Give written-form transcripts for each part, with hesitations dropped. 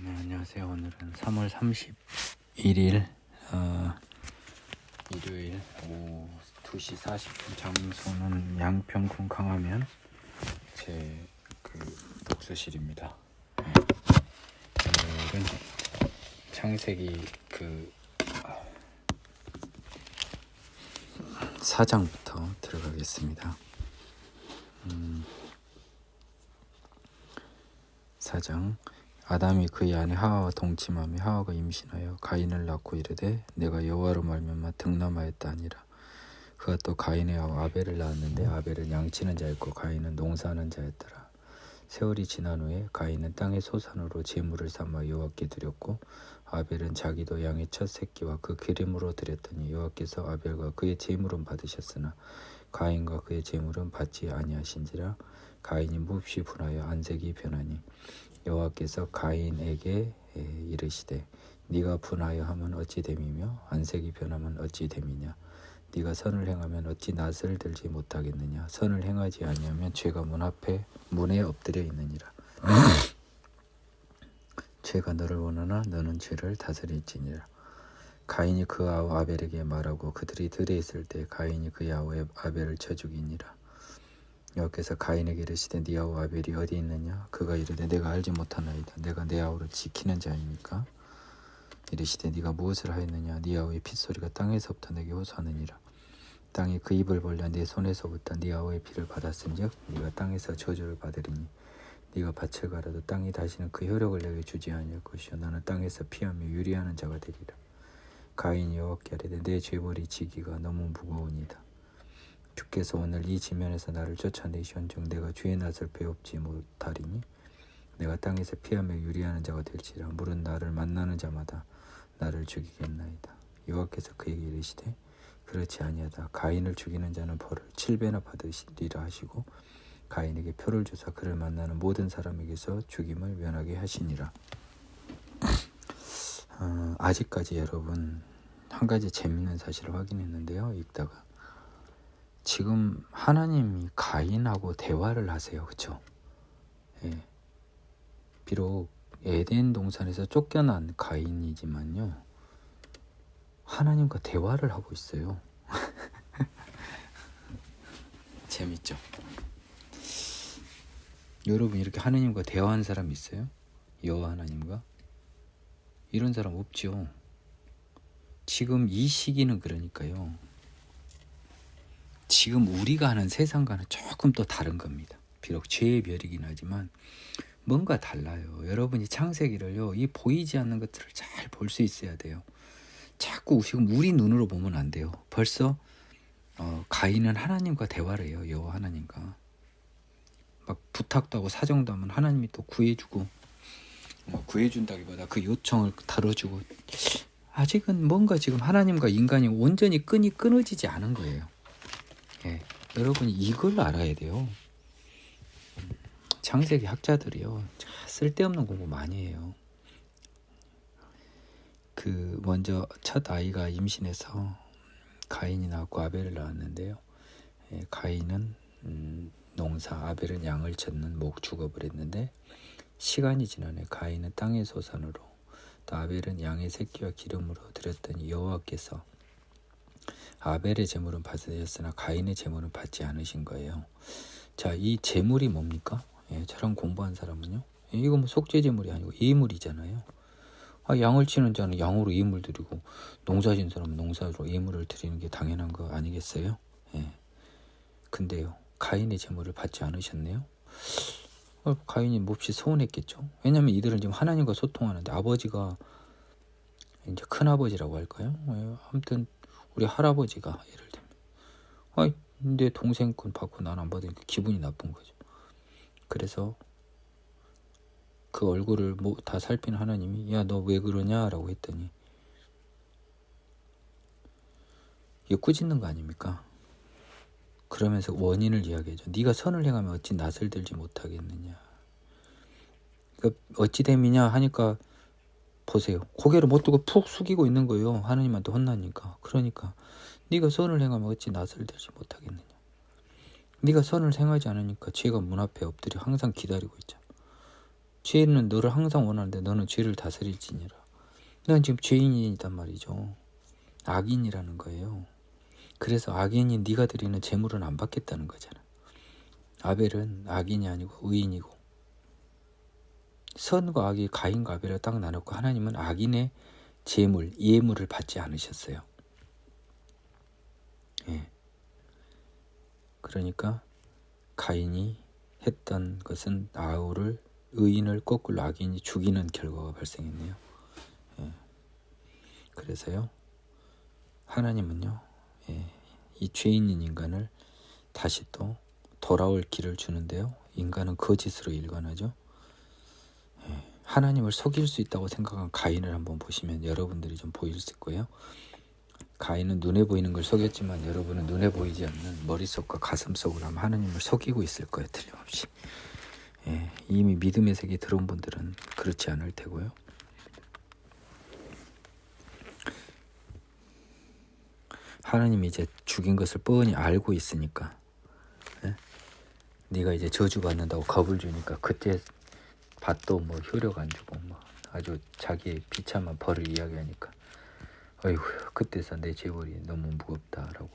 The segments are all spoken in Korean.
네, 안녕하세요. 오늘은 3월 31일 일요일 오후 2시 40분, 장소는 양평군 강화면 제 독서실입니다. 오늘은 창세기 4장부터 들어가겠습니다. 4장. 아담이 그의 아내 하와와 동침하며 하와가 임신하여 가인을 낳고 이르되 내가 여호와로 말미암아 득남하였다 하니라. 그가 또 가인의 아우 아벨을 낳았는데 아벨은 양치는 자였고 가인은 농사하는 자였더라. 세월이 지난 후에 가인은 땅의 소산으로 제물을 삼아 여호와께 드렸고 아벨은 자기도 양의 첫 새끼와 그 기름으로 드렸더니 여호와께서 아벨과 그의 제물은 받으셨으나 가인과 그의 제물은 받지 아니하신지라. 가인이 몹시 분하여 안색이 변하니 여호와께서 가인에게 이르시되 네가 분하여 하면 어찌 됨이며 안색이 변하면 어찌 됨이냐. 네가 선을 행하면 어찌 낯을 들지 못하겠느냐. 선을 행하지 아니하면 죄가 문에 엎드려 있느니라. 죄가 너를 원하나 너는 죄를 다스릴지니라. 가인이 그 아우 아벨에게 말하고 그들이 들에 있을 때 가인이 그의 아우 아벨을 쳐 죽이니라. 여호와께서 가인에게 이르시되 네 아우 아벨이 어디 있느냐. 그가 이르되 내가 알지 못하나이다. 내가 내 아우를 지키는 자이니까. 이르시되 네가 무엇을 하였느냐. 네 아우의 핏소리가 땅에서부터 내게 호소하느니라. 땅이 그 입을 벌려 네 손에서부터 네 아우의 피를 받았은즉 네가 땅에서 저주를 받으리니 네가 밭을 갈아도 땅이 다시는 그 효력을 내게 주지 아니할 것이요 나는 땅에서 피하며 유리하는 자가 되리라. 가인이 여호와께 아뢰되 내 죄벌이 지기가 너무 무거우니이다. 주께서 오늘 이 지면에서 나를 쫓아내시온즉 내가 주의 낯을 배웁지 못하리니 내가 땅에서 피하며 유리하는 자가 될지라. 물은 나를 만나는 자마다 나를 죽이겠나이다. 여호와께서 그에게 이르시되 그렇지 아니하다. 가인을 죽이는 자는 벌을 7배나 받으시리라 하시고 가인에게 표를 주사 그를 만나는 모든 사람에게서 죽임을 면하게 하시니라. 아직까지 여러분 한 가지 재밌는 사실을 확인했는데요. 읽다가 지금 하나님이 가인하고 대화를 하세요. 그렇죠? 예. 비록 에덴 동산에서 쫓겨난 가인이지만요. 하나님과 대화를 하고 있어요. 재밌죠? 여러분 이렇게 하나님과 대화하는 사람 있어요? 여호와 하나님과? 이런 사람 없죠. 지금 이 시기는 그러니까요. 지금 우리가 하는 세상과는 조금 또 다른 겁니다. 비록 죄의 별이긴 하지만 뭔가 달라요. 여러분이 창세기를요, 이 보이지 않는 것들을 잘 볼 수 있어야 돼요. 자꾸 지금 우리 눈으로 보면 안 돼요. 벌써 가인은 하나님과 대화를 해요. 여호와 하나님과 막 부탁도 하고 사정도 하면 하나님이 또 구해주고 구해준다기보다 그 요청을 다뤄주고 아직은 뭔가 지금 하나님과 인간이 온전히 끈이 끊어지지 않은 거예요. 예, 여러분이 이걸 알아야 돼요. 창세기 학자들이요 쓸데없는 공부 많이 해요. 먼저 첫 아이가 임신해서 가인이 낳았고 아벨을 낳았는데요. 예, 가인은 농사, 아벨은 양을 쳤는 목 축업을 했는데 시간이 지난 후에 가인은 땅의 소산으로 또 아벨은 양의 새끼와 기름으로 드렸더니 여호와께서 아벨의 제물은 받으셨으나 가인의 제물은 받지 않으신 거예요. 자, 이 제물이 뭡니까? 예, 저랑 공부한 사람은요. 이거 뭐 속죄 제물이 아니고 예물이잖아요. 양을 치는 자는 양으로 예물 드리고 농사진 사람은 농사로 예물을 드리는 게 당연한 거 아니겠어요? 예. 근데요, 가인의 제물을 받지 않으셨네요. 가인이 몹시 서운했겠죠. 왜냐하면 이들은 지금 하나님과 소통하는데 아버지가 이제 큰 아버지라고 할까요? 예, 아무튼 우리 할아버지가 예를 들면 내 동생 건 받고 난 안 받으니까 기분이 나쁜 거죠. 그래서 그 얼굴을 다 살핀 하나님이 야, 너 왜 그러냐? 라고 했더니 이거 꾸짖는 거 아닙니까? 그러면서 원인을 이야기하죠. 네가 선을 행하면 어찌 낯을 들지 못하겠느냐. 그러니까 어찌 됨이냐 하니까 보세요. 고개를 못 들고 푹 숙이고 있는 거예요. 하나님한테 혼나니까. 그러니까 네가 선을 행하면 어찌 낯을 들지 못하겠느냐. 네가 선을 행하지 않으니까 죄가 문 앞에 엎드려 항상 기다리고 있잖아. 죄는 너를 항상 원하는데 너는 죄를 다스릴지니라. 넌 지금 죄인이단 말이죠. 악인이라는 거예요. 그래서 악인인 네가 드리는 제물은 안 받겠다는 거잖아. 아벨은 악인이 아니고 의인이고, 선과 악이 가인과 아벨을 딱 나눴고, 하나님은 악인의 제물, 예물을 받지 않으셨어요. 예. 그러니까 가인이 했던 것은 아우를, 의인을 거꾸로 악인이 죽이는 결과가 발생했네요. 예. 그래서요, 하나님은요, 예, 이 죄인인 인간을 다시 또 돌아올 길을 주는데요, 인간은 거짓으로 일관하죠. 예. 하나님을 속일 수 있다고 생각한 가인을 한번 보시면 여러분들이 좀 보일 수 있고요. 가인은 눈에 보이는 걸 속였지만 여러분은 눈에 보이지 않는 머릿속과 가슴속으로 하면 하나님을 속이고 있을 거예요. 틀림없이. 예, 이미 믿음의 세계에 들어온 분들은 그렇지 않을 테고요. 하나님이 이제 죽인 것을 뻔히 알고 있으니까, 예? 네가 이제 저주받는다고 겁을 주니까 그때 밭도 뭐 효력 안 주고 뭐 아주 자기의 비참한 벌을 이야기하니까, 어이구 그때서 내 재벌이 너무 무겁다라고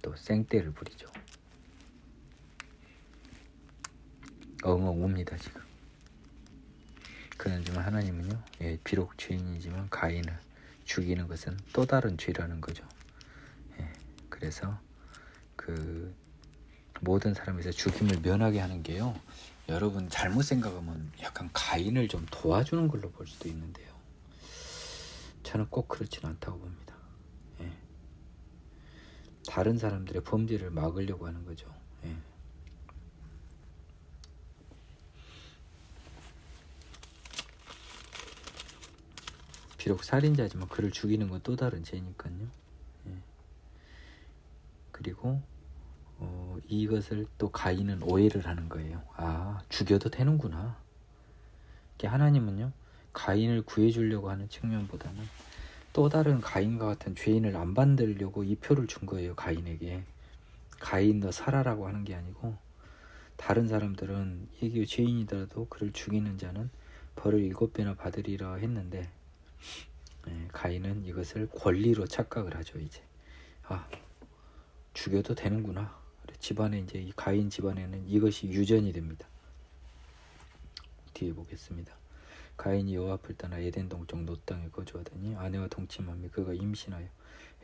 또 생떼를 부리죠. 엉엉 웁니다 지금. 그러지만 하나님은요, 예, 비록 죄인이지만 가인을 죽이는 것은 또 다른 죄라는 거죠. 예, 그래서 그 모든 사람에서 죽임을 면하게 하는 게요, 여러분 잘못 생각하면 약간 가인을 좀 도와주는 걸로 볼 수도 있는데요, 저는 꼭 그렇지는 않다고 봅니다. 예. 다른 사람들의 범죄를 막으려고 하는 거죠. 예. 비록 살인자지만 그를 죽이는 건 또 다른 죄니까요. 예. 그리고 이것을 또 가인은 오해를 하는 거예요. 아, 죽여도 되는구나. 하나님은요, 가인을 구해주려고 하는 측면보다는 또 다른 가인과 같은 죄인을 안 만들려고 이 표를 준 거예요. 가인에게. 가인 너 살아라고 하는 게 아니고, 다른 사람들은 이게 죄인이더라도 그를 죽이는 자는 벌을 7배나 받으리라 했는데, 예, 가인은 이것을 권리로 착각을 하죠. 이제 아, 죽여도 되는구나. 집안에 이제 이 가인 집안에는 이것이 유전이 됩니다. 뒤에 보겠습니다. 가인이 여호와 앞을 떠나 에덴 동쪽 놋 땅에 거주하더니 아내와 동침하며 그가 임신하여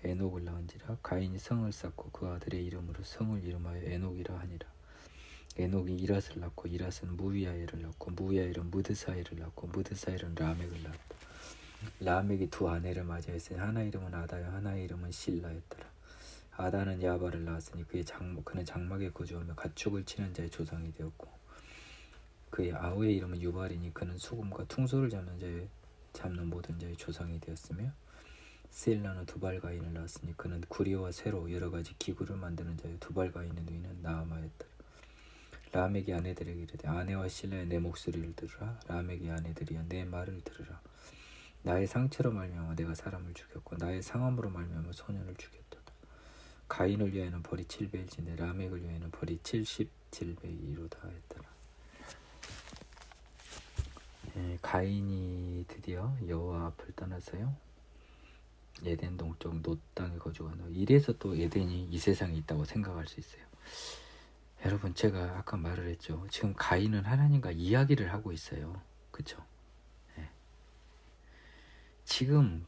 에녹을 낳은지라. 가인이 성을 쌓고 그 아들의 이름으로 성을 이름하여 에녹이라 하니라. 에녹이 이랏을 낳고 이랏은 무비아엘을 낳고 무비아엘은 무드사엘을 낳고 무드사엘은 라멕을 낳았다. 라멕이 두 아내를 맞이했으니 하나 이름은 아다요 하나의 이름은 실라였더라. 아다는 야발을 낳았으니 그는 장막에 거주하며 가축을 치는 자의 조상이 되었고, 그의 아우의 이름은 유발이니 그는 수금과 퉁소를 잡는 모든 자의 조상이 되었으며, 실라는 두발가인을 낳았으니 그는 구리와 쇠로 여러 가지 기구를 만드는 자의 두발가인의 누이는 나아마였더라. 라멕이 아내들에게 이르되 아내와 실라의 내 목소리를 들으라. 라멕의 아내들이여 내 말을 들으라. 나의 상처로 말미암아 내가 사람을 죽였고 나의 상함으로 말미암아 소년을 죽였도다. 가인을 위하여는 벌이 7배일진데 라멕을 위하여는 벌이 77배이로다 했더라. 예, 가인이 드디어 여호와 앞을 떠나서요, 에덴 동쪽 놋 땅에 거주하는, 이래서 또 에덴이 이 세상에 있다고 생각할 수 있어요. 여러분 제가 아까 말을 했죠. 지금 가인은 하나님과 이야기를 하고 있어요. 그렇죠? 예. 지금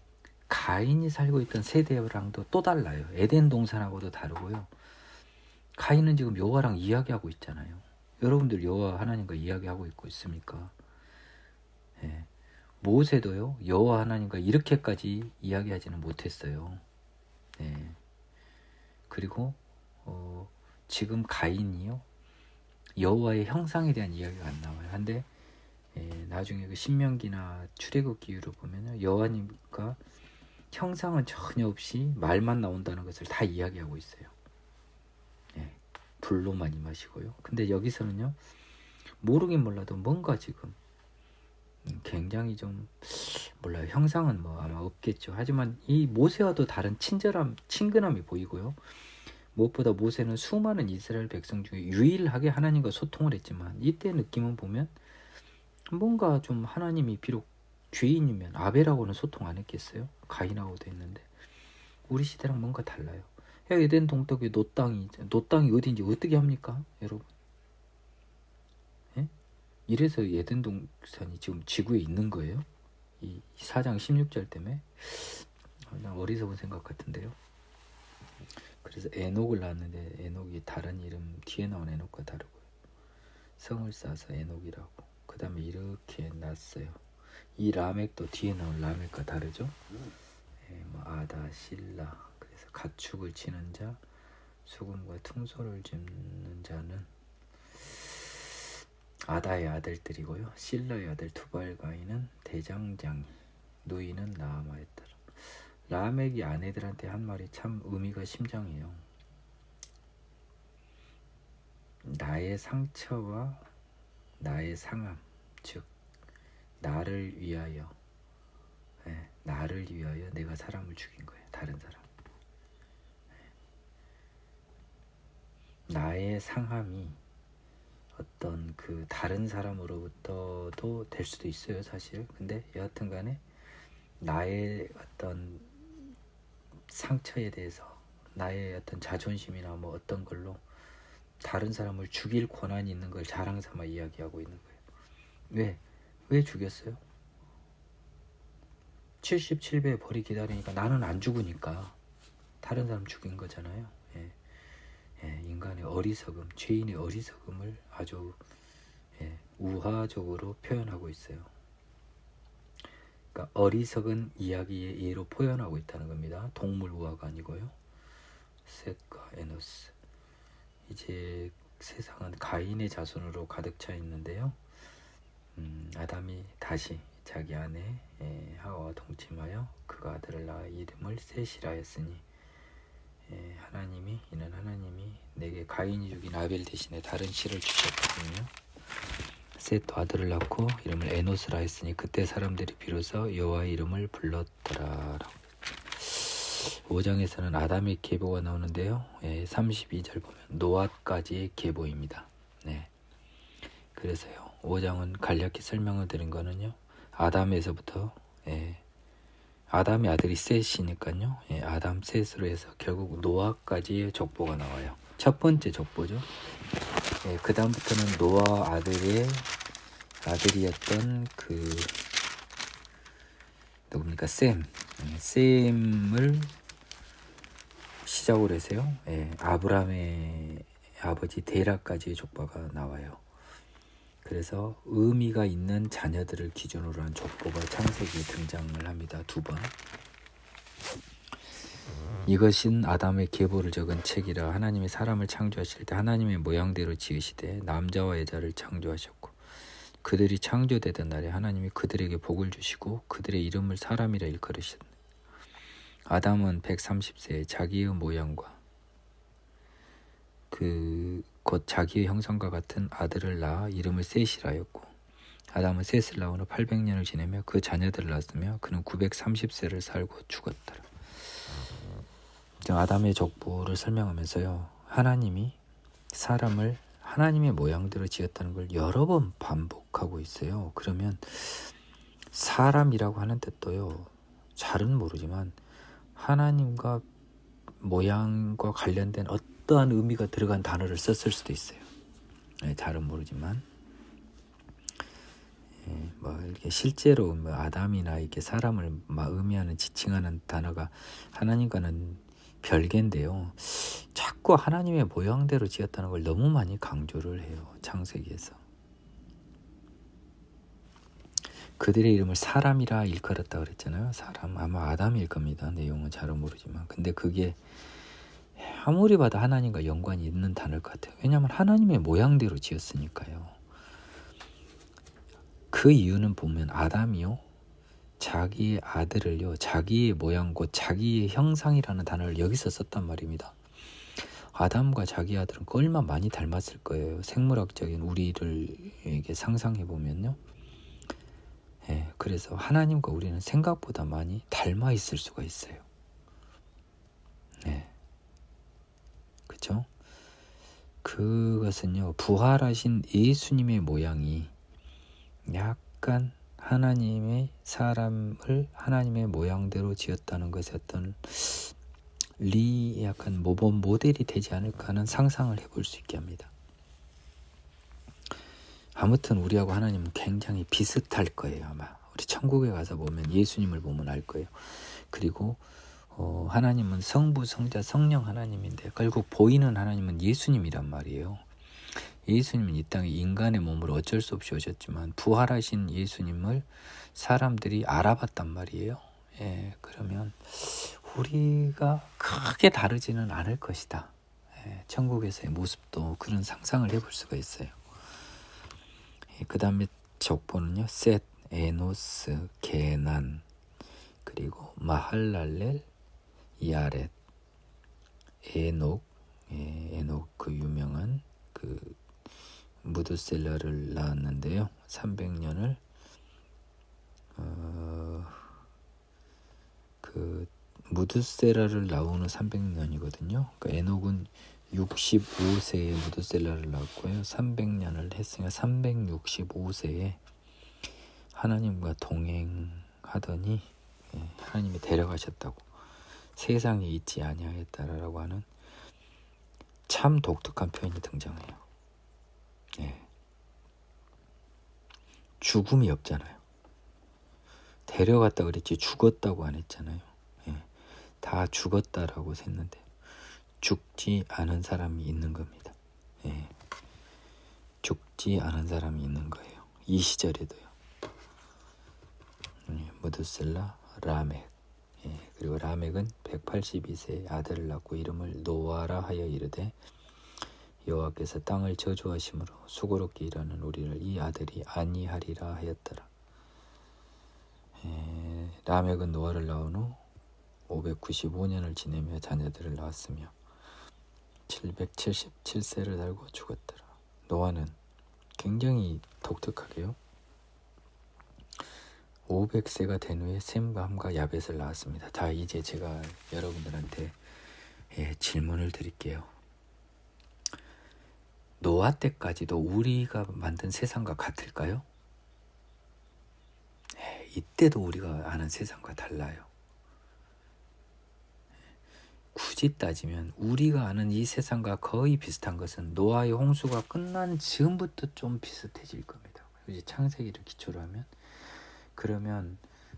가인이 살고 있던 세대랑도 또 달라요. 에덴 동산하고도 다르고요. 가인은 지금 여호와랑 이야기하고 있잖아요. 여러분들 여호와 하나님과 이야기하고 있습니까? 예. 모세도요, 여호와 하나님과 이렇게까지 이야기하지는 못했어요. 예. 그리고 지금 가인이요, 여호와의 형상에 대한 이야기가 안 나와요. 근데 나중에 그 신명기나 출애굽기 이후로 보면 여호와님과 형상은 전혀 없이 말만 나온다는 것을 다 이야기하고 있어요. 예, 불로만 임하시고요. 근데 여기서는요, 모르긴 몰라도 뭔가 지금 굉장히 좀 몰라요. 형상은 뭐 아마 없겠죠. 하지만 이 모세와도 다른 친근함이 보이고요. 무엇보다 모세는 수많은 이스라엘 백성 중에 유일하게 하나님과 소통을 했지만, 이때 느낌은 보면 뭔가 좀 하나님이 비록 죄인이면 아벨하고는 소통 안 했겠어요? 가인하고도 했는데 우리 시대랑 뭔가 달라요. 야, 에덴 동쪽에 노 땅이 어딘지 어떻게 합니까, 여러분? 예? 이래서 에덴 동산이 지금 지구에 있는 거예요? 이 4장 16절 때문에? 그냥 어리석은 생각 같은데요. 그래서 에녹을 낳았는데 에녹이 다른 이름 뒤에 나온 에녹과 다르고요. 성을 쌓아서 에녹이라고. 그 다음에 이렇게 낳았어요. 이 라멕도 뒤에 나온 라멕과 다르죠. 뭐 아다, 실라. 그래서 가축을 치는 자, 수금과 퉁소를 짚는 자는 아다의 아들들이고요. 실라의 아들 두발가인은 대장장이, 누이는 나아마였더라. 라멕이 아내들한테 한 말이 참 의미가 심장해요. 나의 상처와 나의 상함, 즉 나를 위하여, 나를 위하여 내가 사람을 죽인 거예요. 다른 사람. 나의 상함이 어떤 그 다른 사람으로부터도 될 수도 있어요, 사실. 근데 여하튼 간에 나의 어떤 상처에 대해서, 나의 어떤 자존심이나 뭐 어떤 걸로 다른 사람을 죽일 권한이 있는 걸 자랑 삼아 이야기하고 있는 거예요. 왜 죽였어요? 77배의 벌이 기다리니까 나는 안 죽으니까 다른 사람 죽인 거잖아요. 인간의 어리석음, 죄인의 어리석음을 아주 우화적으로 표현하고 있어요. 그러니까 어리석은 이야기의 예로 표현하고 있다는 겁니다. 동물 우화가 아니고요. 셋과 에노스. 이제 세상은 가인의 자손으로 가득 차 있는데요. 아담이 다시 자기 아내 하와와 동침하여 그가 아들을 낳아 이름을 셋이라 했으니 이는 하나님이 내게 가인이 죽인 아벨 대신에 다른 씨를 주셨거든요. 셋도 아들을 낳고 이름을 에노스라 했으니 그때 사람들이 비로소 여호와의 이름을 불렀더라. 5장에서는 아담의 계보가 나오는데요. 32절 보면 노아까지의 계보입니다. 그래서요. 5장은 간략히 설명을 드린 거는요. 아담에서부터 아담의 아들이 셋이니까요. 아담 셋으로 해서 결국 노아까지의 족보가 나와요. 첫 번째 족보죠. 그 다음부터는 노아 아들이었던 그 누굽니까? 셈을 시작으로 해서요. 아브라함의 아버지 데라까지의 족보가 나와요. 그래서 의미가 있는 자녀들을 기준으로 한 족보가 창세기에 등장을 합니다. 2번. 이것은 아담의 계보를 적은 책이라. 하나님이 사람을 창조하실 때 하나님의 모양대로 지으시되 남자와 여자를 창조하셨고 그들이 창조되던 날에 하나님이 그들에게 복을 주시고 그들의 이름을 사람이라 일컬으셨네. 아담은 130세에 자기의 모양과 곧 자기의 형상과 같은 아들을 낳아 이름을 셋이라 하였고 아담은 셋을 낳은 후 800년을 지내며 그 자녀들을 낳았으며 그는 930세를 살고 죽었더라. 아담의 족보를 설명하면서요. 하나님이 사람을 하나님의 모양대로 지었다는 걸 여러 번 반복하고 있어요. 그러면 사람이라고 하는 뜻도요. 잘은 모르지만 하나님과 모양과 관련된 어떠한 의미가 들어간 단어를 썼을 수도 있어요. 잘은 모르지만 이렇게 실제로 아담이나 이렇게 사람을 의미하는 지칭하는 단어가 하나님과는 별개인데요. 자꾸 하나님의 모양대로 지었다는 걸 너무 많이 강조를 해요. 창세기에서. 그들의 이름을 사람이라 일컬었다 그랬잖아요. 사람 아마 아담일 겁니다. 내용은 잘은 모르지만. 근데 그게 아무리 봐도 하나님과 연관이 있는 단어일 것 같아요. 왜냐하면 하나님의 모양대로 지었으니까요. 그 이유는 보면 아담이요. 자기의 아들을요. 자기의 모양 곧 자기의 형상이라는 단어를 여기서 썼단 말입니다. 아담과 자기 아들은 얼마나 많이 닮았을 거예요. 생물학적인 우리를 이렇게 상상해 보면요. 그래서 하나님과 우리는 생각보다 많이 닮아 있을 수가 있어요. 그렇죠? 그것은요. 부활하신 예수님의 모양이 약간 하나님의 사람을 하나님의 모양대로 지었다는 것이 어떤 약간 모범 모델이 되지 않을까 하는 상상을 해볼 수 있게 합니다. 아무튼 우리하고 하나님은 굉장히 비슷할 거예요. 아마 우리 천국에 가서 보면 예수님을 보면 알 거예요. 그리고 하나님은 성부, 성자, 성령 하나님인데 결국 보이는 하나님은 예수님이란 말이에요. 예수님은 이 땅에 인간의 몸으로 어쩔 수 없이 오셨지만 부활하신 예수님을 사람들이 알아봤단 말이에요. 예, 그러면 우리가 크게 다르지는 않을 것이다. 예, 천국에서의 모습도 그런 상상을 해볼 수가 있어요. 예, 그 다음에 족보는요. 셋, 에노스, 게난, 그리고 마할랄렐, 야렛, 에녹, 에녹 그 유명한 그 무드셀라를 낳았는데요. 300년을 그 무드셀라를 나오는 300년이거든요. 그러니까 에녹은 65세에 무드셀라를 낳았고요. 300년을 했으니까 365세에 하나님과 동행하더니 하나님이 데려가셨다고, 세상에 있지 아니하였다라고 하는 참 독특한 표현이 등장해요. 예. 죽음이 없잖아요. 데려갔다 그랬지 죽었다고 안 했잖아요. 예. 다 죽었다라고 했는데 죽지 않은 사람이 있는 겁니다. 예. 죽지 않은 사람이 있는 거예요. 이 시절에도요. 무드셀라, 라멕. 예. 그리고 라멕은 182세에 아들을 낳고 이름을 노아라 하여 이르되 여호와께서 땅을 저주하심으로 수고롭게 일하는 우리를 이 아들이 아니하리라 하였더라. 라멕은 노아를 낳은 후 595년을 지내며 자녀들을 낳았으며 777세를 살고 죽었더라. 노아는 굉장히 독특하게요. 500세가 된 후에 셈과 함과 야벳을 낳았습니다. 다 이제 제가 여러분들한테 질문을 드릴게요. 노아 때까지도 우리가 만든 세상과 같을까요? 이때도 우리가 아는 세상과 달라요. 굳이 따지면 우리가 아는 이 세상과 거의 비슷한 것은 노아의 홍수가 끝난 즈음부터 좀 비슷해질 겁니다. 이제 창세기를 기초로 하면, 그러면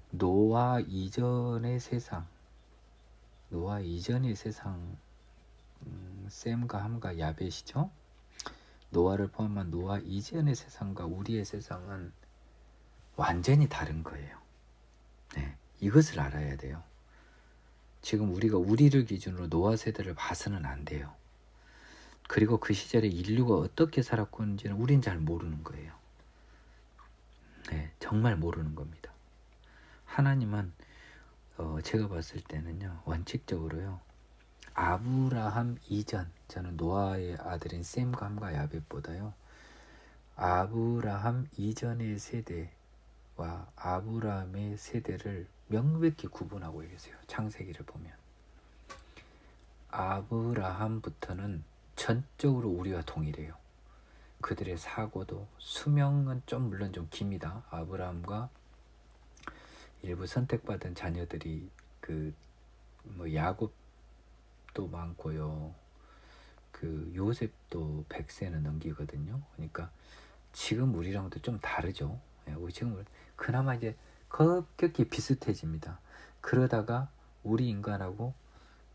노아 이전의 세상, 셈과 함과 야벳이죠. 노아를 포함한 노아 이전의 세상과 우리의 세상은 완전히 다른 거예요. 네, 이것을 알아야 돼요. 지금 우리가 우리를 기준으로 노아 세대를 봐서는 안 돼요. 그리고 그 시절에 인류가 어떻게 살았는지는 우린 잘 모르는 거예요. 네, 정말 모르는 겁니다. 하나님은 제가 봤을 때는요, 원칙적으로요, 아브라함 이전, 저는 노아의 아들인 셈과 함과 야벳보다요, 아브라함 이전의 세대와 아브라함의 세대를 명백히 구분하고 계세요. 창세기를 보면 아브라함부터는 전적으로 우리와 동일해요. 그들의 사고도 수명은 물론 좀 깁니다. 아브라함과 일부 선택받은 자녀들이 야곱도 많고요. 요셉도 100세는 넘기거든요. 그러니까 지금 우리랑도 좀 다르죠. 지금 그나마 이제 급격히 비슷해집니다. 그러다가 우리 인간하고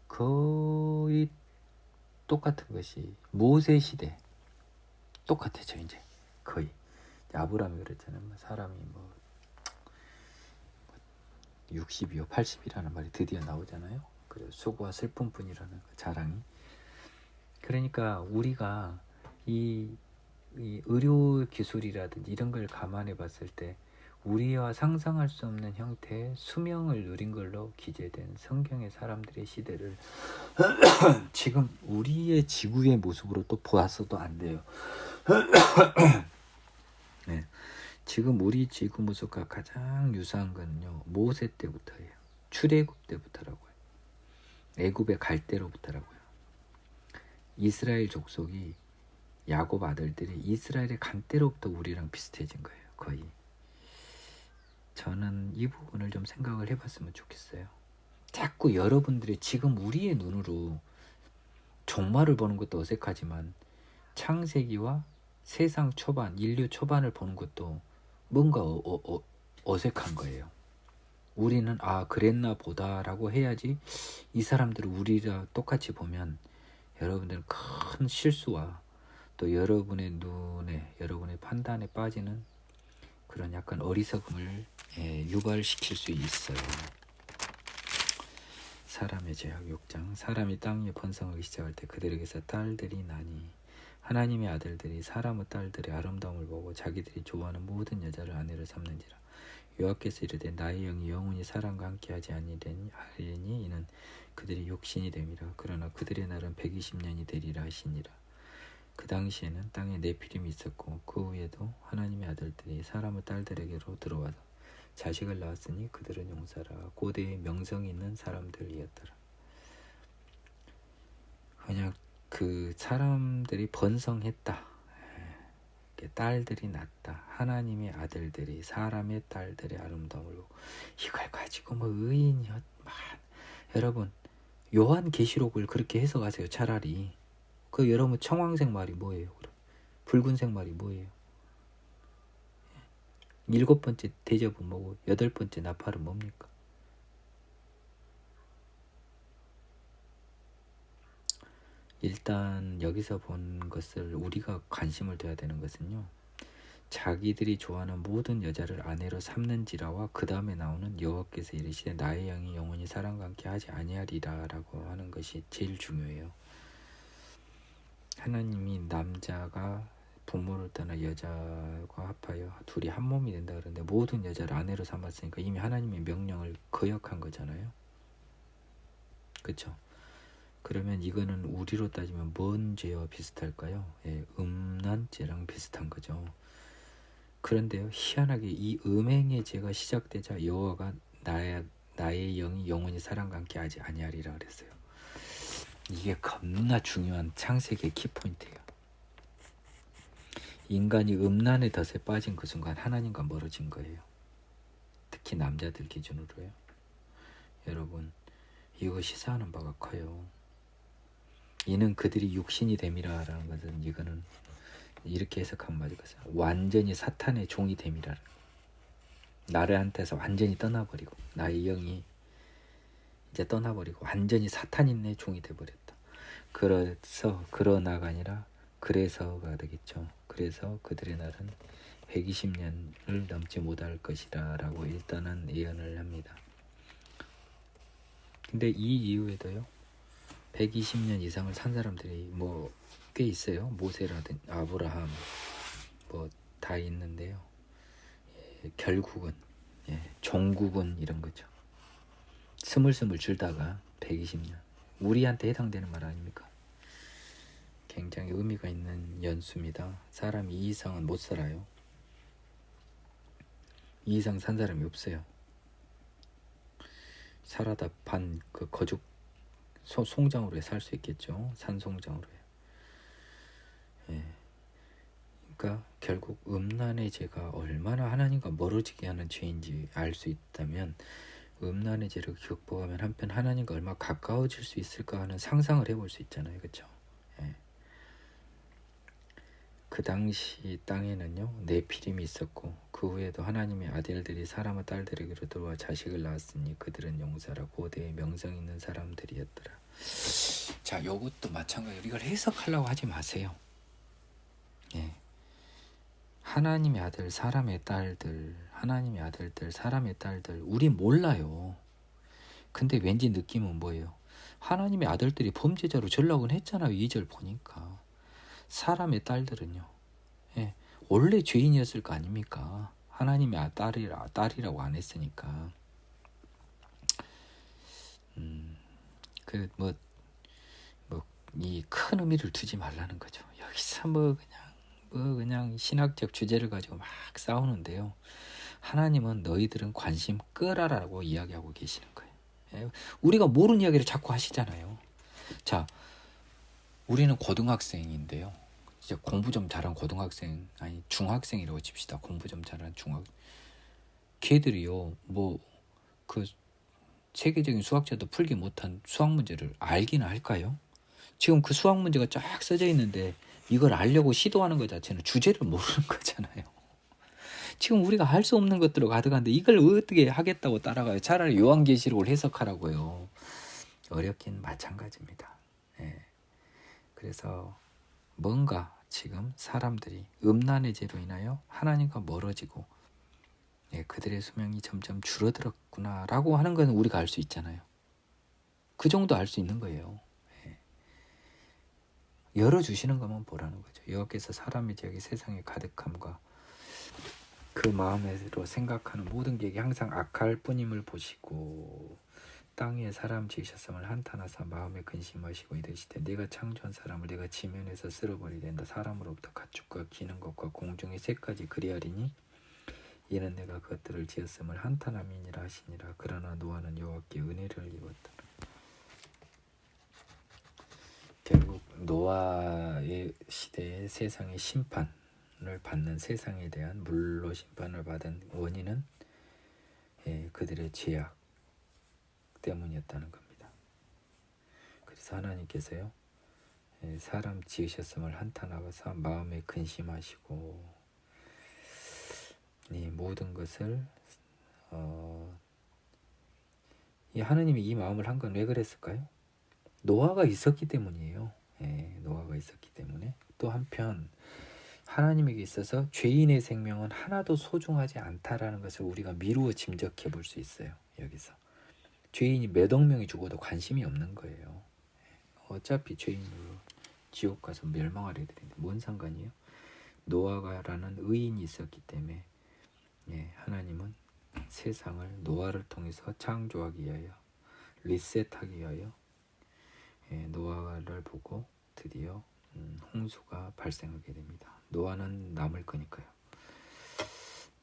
거의 똑같은 것이 모세 시대 똑같아져. 이제 거의 아브라함이 그랬잖아요. 사람이 60이요 80이라는 말이 드디어 나오잖아요. 그래서 수고와 슬픔뿐이라는 그 자랑이. 그러니까 우리가 이 의료 기술이라든지 이런 걸 감안해 봤을 때 우리와 상상할 수 없는 형태의 수명을 누린 걸로 기재된 성경의 사람들의 시대를 지금 우리의 지구의 모습으로 또 보았어도 안 돼요. 네. 지금 우리 지구 모습과 가장 유사한 건요, 모세 때부터예요. 출애굽 때부터라고요. 애굽에 갈 때로부터라고요. 이스라엘 족속이 야곱 아들들이 이스라엘에 간 때로부터 우리랑 비슷해진 거예요. 거의. 저는 이 부분을 좀 생각을 해봤으면 좋겠어요. 자꾸 여러분들이 지금 우리의 눈으로 종말을 보는 것도 어색하지만 창세기와 세상 초반, 인류 초반을 보는 것도 뭔가 어색한 거예요. 우리는 그랬나 보다라고 해야지 이 사람들을 우리랑 똑같이 보면 여러분들은 큰 실수와 또 여러분의 눈에, 여러분의 판단에 빠지는 그런 약간 어리석음을 유발시킬 수 있어요. 사람의 죄악 6장. 사람이 땅 위에 번성하기 시작할 때 그들에게서 딸들이 나니 하나님의 아들들이 사람의 딸들의 아름다움을 보고 자기들이 좋아하는 모든 여자를 아내로 삼는지라. 여호와께서 이르되 나의 영이 영원히 사람과 함께하지 아니하리니 이는 그들이 육신이 됨이라. 그러나 그들의 날은 120년이 되리라 하시니라. 그 당시에는 땅에 네피림이 있었고 그 후에도 하나님의 아들들이 사람의 딸들에게로 들어와서 자식을 낳았으니 그들은 용사라. 고대의 명성이 있는 사람들이었더라. 그냥 그 사람들이 번성했다. 딸들이 낳았다. 하나님의 아들들이 사람의 딸들의 아름다움을 보고 이걸 가지고 의인이 여러분 요한계시록을 그렇게 해석하세요. 차라리 그 여러분 청황색 말이 뭐예요? 그럼 붉은색 말이 뭐예요? 7번째 대접은 뭐고 8번째 나팔은 뭡니까? 일단 여기서 본 것을 우리가 관심을 둬야 되는 것은요. 자기들이 좋아하는 모든 여자를 아내로 삼는지라와 그 다음에 나오는 여호와께서 이르시되 나의 영이 영원히 사람과 함께 하지 아니하리라 라고 하는 것이 제일 중요해요. 하나님이 남자가 부모를 떠나 여자와 합하여 둘이 한 몸이 된다 그러는데 모든 여자를 아내로 삼았으니까 이미 하나님의 명령을 거역한 거잖아요. 그렇죠? 그러면 이거는 우리로 따지면 뭔 죄와 비슷할까요? 음란죄랑 비슷한 거죠. 그런데요, 희한하게 이 음행의 죄가 시작되자 여호와가 나의 영이 영원히 사람과 함께 하지 아니하리라 그랬어요. 이게 겁나 중요한 창세기의 키포인트예요. 인간이 음란의 덫에 빠진 그 순간 하나님과 멀어진 거예요. 특히 남자들 기준으로요. 여러분, 이거 시사하는 바가 커요. 이는 그들이 육신이 됨이라라는 것은 이거는 이렇게 해석하면 맞을 것이야. 완전히 사탄의 종이 됨이라. 나를 한테서 완전히 떠나버리고 나의 영이 이제 떠나버리고 완전히 사탄인의 종이 돼버렸다. 그러나가 아니라 그래서가 되겠죠. 그래서 그들의 날은 120년을 넘지 못할 것이라 라고 일단은 예언을 합니다. 근데 이 이후에도요 120년 이상을 산 사람들이 꽤 있어요. 모세라든 아브라함 다 있는데요. 결국은 종국은 이런 거죠. 스물스물 줄다가 120년. 우리한테 해당되는 말 아닙니까? 굉장히 의미가 있는 연수입니다. 사람이 이 이상은 못 살아요. 이 이상 산 사람이 없어요. 살아다 그 거죽 송장으로 살 수 있겠죠. 산송장으로. 그러니까 결국 음란의 죄가 얼마나 하나님과 멀어지게 하는 죄인지 알 수 있다면 음란의 죄를 극복하면 한편 하나님과 얼마나 가까워질 수 있을까 하는 상상을 해볼 수 있잖아요. 그렇죠? 그 당시 땅에는요 네피림이 있었고 그 후에도 하나님의 아들들이 사람의 딸들에게로 들어와 자식을 낳았으니 그들은 용사라. 고대의 명성 있는 사람들이었더라. 자, 이것도 마찬가지로 이걸 해석하려고 하지 마세요. 하나님의 아들, 사람의 딸들, 하나님의 아들들, 사람의 딸들, 우리 몰라요. 근데 왠지 느낌은 뭐예요? 하나님의 아들들이 범죄자로 전락은 했잖아요. 2절 보니까. 사람의 딸들은요. 원래 죄인이었을 거 아닙니까? 하나님의 딸이라고 안 했으니까. 이 큰 의미를 두지 말라는 거죠. 여기서 그냥 신학적 주제를 가지고 막 싸우는데요. 하나님은 너희들은 관심 끄라라고 이야기하고 계시는 거예요. 우리가 모르는 이야기를 자꾸 하시잖아요. 자, 우리는 고등학생인데요. 이제 공부 좀 잘한 고등학생, 중학생이라고 칩시다. 공부 좀 잘한 걔들이요 그 세계적인 수학자도 풀기 못한 수학 문제를 알기는 할까요? 지금 그 수학 문제가 쫙 써져 있는데 이걸 알려고 시도하는 것 자체는 주제를 모르는 거잖아요. 지금 우리가 할 수 없는 것들로 가득한데 이걸 어떻게 하겠다고 따라가요? 차라리 요한계시록을 해석하라고요. 어렵긴 마찬가지입니다. 예. 그래서 뭔가 지금 사람들이 음란의 죄로 인하여 하나님과 멀어지고 그들의 수명이 점점 줄어들었구나 라고 하는 건 우리가 알 수 있잖아요. 그 정도 알 수 있는 거예요. 열어주시는 것만 보라는 거죠. 여호와께서 사람의 죄악이 세상에 가득함과 그 마음으로 생각하는 모든 계획이 항상 악할 뿐임을 보시고 땅 위에 사람 지으셨음을 한탄하사 마음에 근심하시고 이르시되 내가 창조한 사람을 내가 지면에서 쓸어버리된다. 사람으로부터 가축과 기는 것과 공중의 새까지 그리하리니 이는 내가 그것들을 지었음을 한탄함이니라 하시니라. 그러나 노아는 여호와께 은혜를 입었다. 결국 노아의 시대에 세상의 심판을 받는 세상에 대한 물로 심판을 받은 원인은 그들의 죄악 때문이었다는 겁니다. 그래서 하나님께서요 사람 지으셨음을 한탄하고서 마음에 근심하시고 이 모든 것을 이 하나님이 이 마음을 한 건 왜 그랬을까요? 노아가 있었기 때문이에요. 노아가 있었기 때문에. 또 한편 하나님에게 있어서 죄인의 생명은 하나도 소중하지 않다라는 것을 우리가 미루어 짐작해 볼 수 있어요. 여기서 죄인이 몇억 명이 죽어도 관심이 없는 거예요. 어차피 죄인으로 지옥 가서 멸망하려 되는데 뭔 상관이에요? 노아가라는 의인이 있었기 때문에 하나님은 세상을 노아를 통해서 창조하기 위하여 리셋하기 위하여 노아를 보고 드디어 홍수가 발생하게 됩니다. 노아는 남을 거니까요.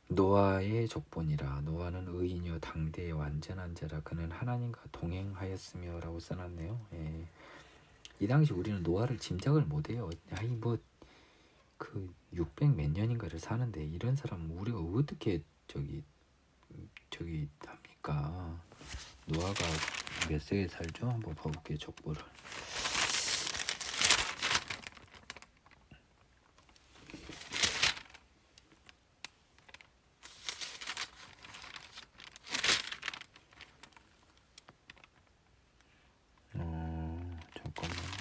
노아의 족본이라 노아는 의인이요 당대의 완전한 자라 그는 하나님과 동행하였으며 라고 써놨네요. 이 당시 우리는 노아를 짐작을 못해요. 아니 그 600 몇 년인가를 사는데 이런 사람 우리가 어떻게 저기 합니까? 노아가 몇 세에 살죠? 한번 봐볼게요. 족보를. 잠깐만요.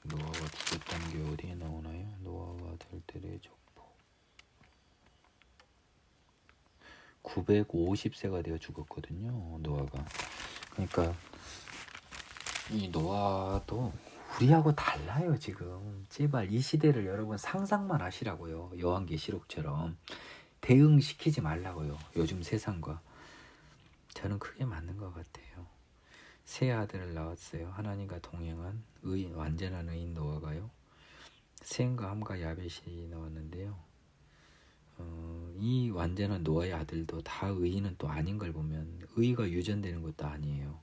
노아가 죽었다는 게 어디에 나오나요? 노아가 될 때의 족보. 950세가 되어 죽었거든요. 노아가. 그러니까 이 노아도 우리하고 달라요. 지금 제발 이 시대를 여러분 상상만 하시라고요. 요한계시록처럼 대응시키지 말라고요. 요즘 세상과. 저는 그게 맞는 것 같아요. 새 아들을 낳았어요. 하나님과 동행한 의인, 완전한 의인 노아가요. 셈과 함과 야벳이 나왔는데요. 이 완전한 노아의 아들도 다 의인은 또 아닌 걸 보면 의가 유전되는 것도 아니에요.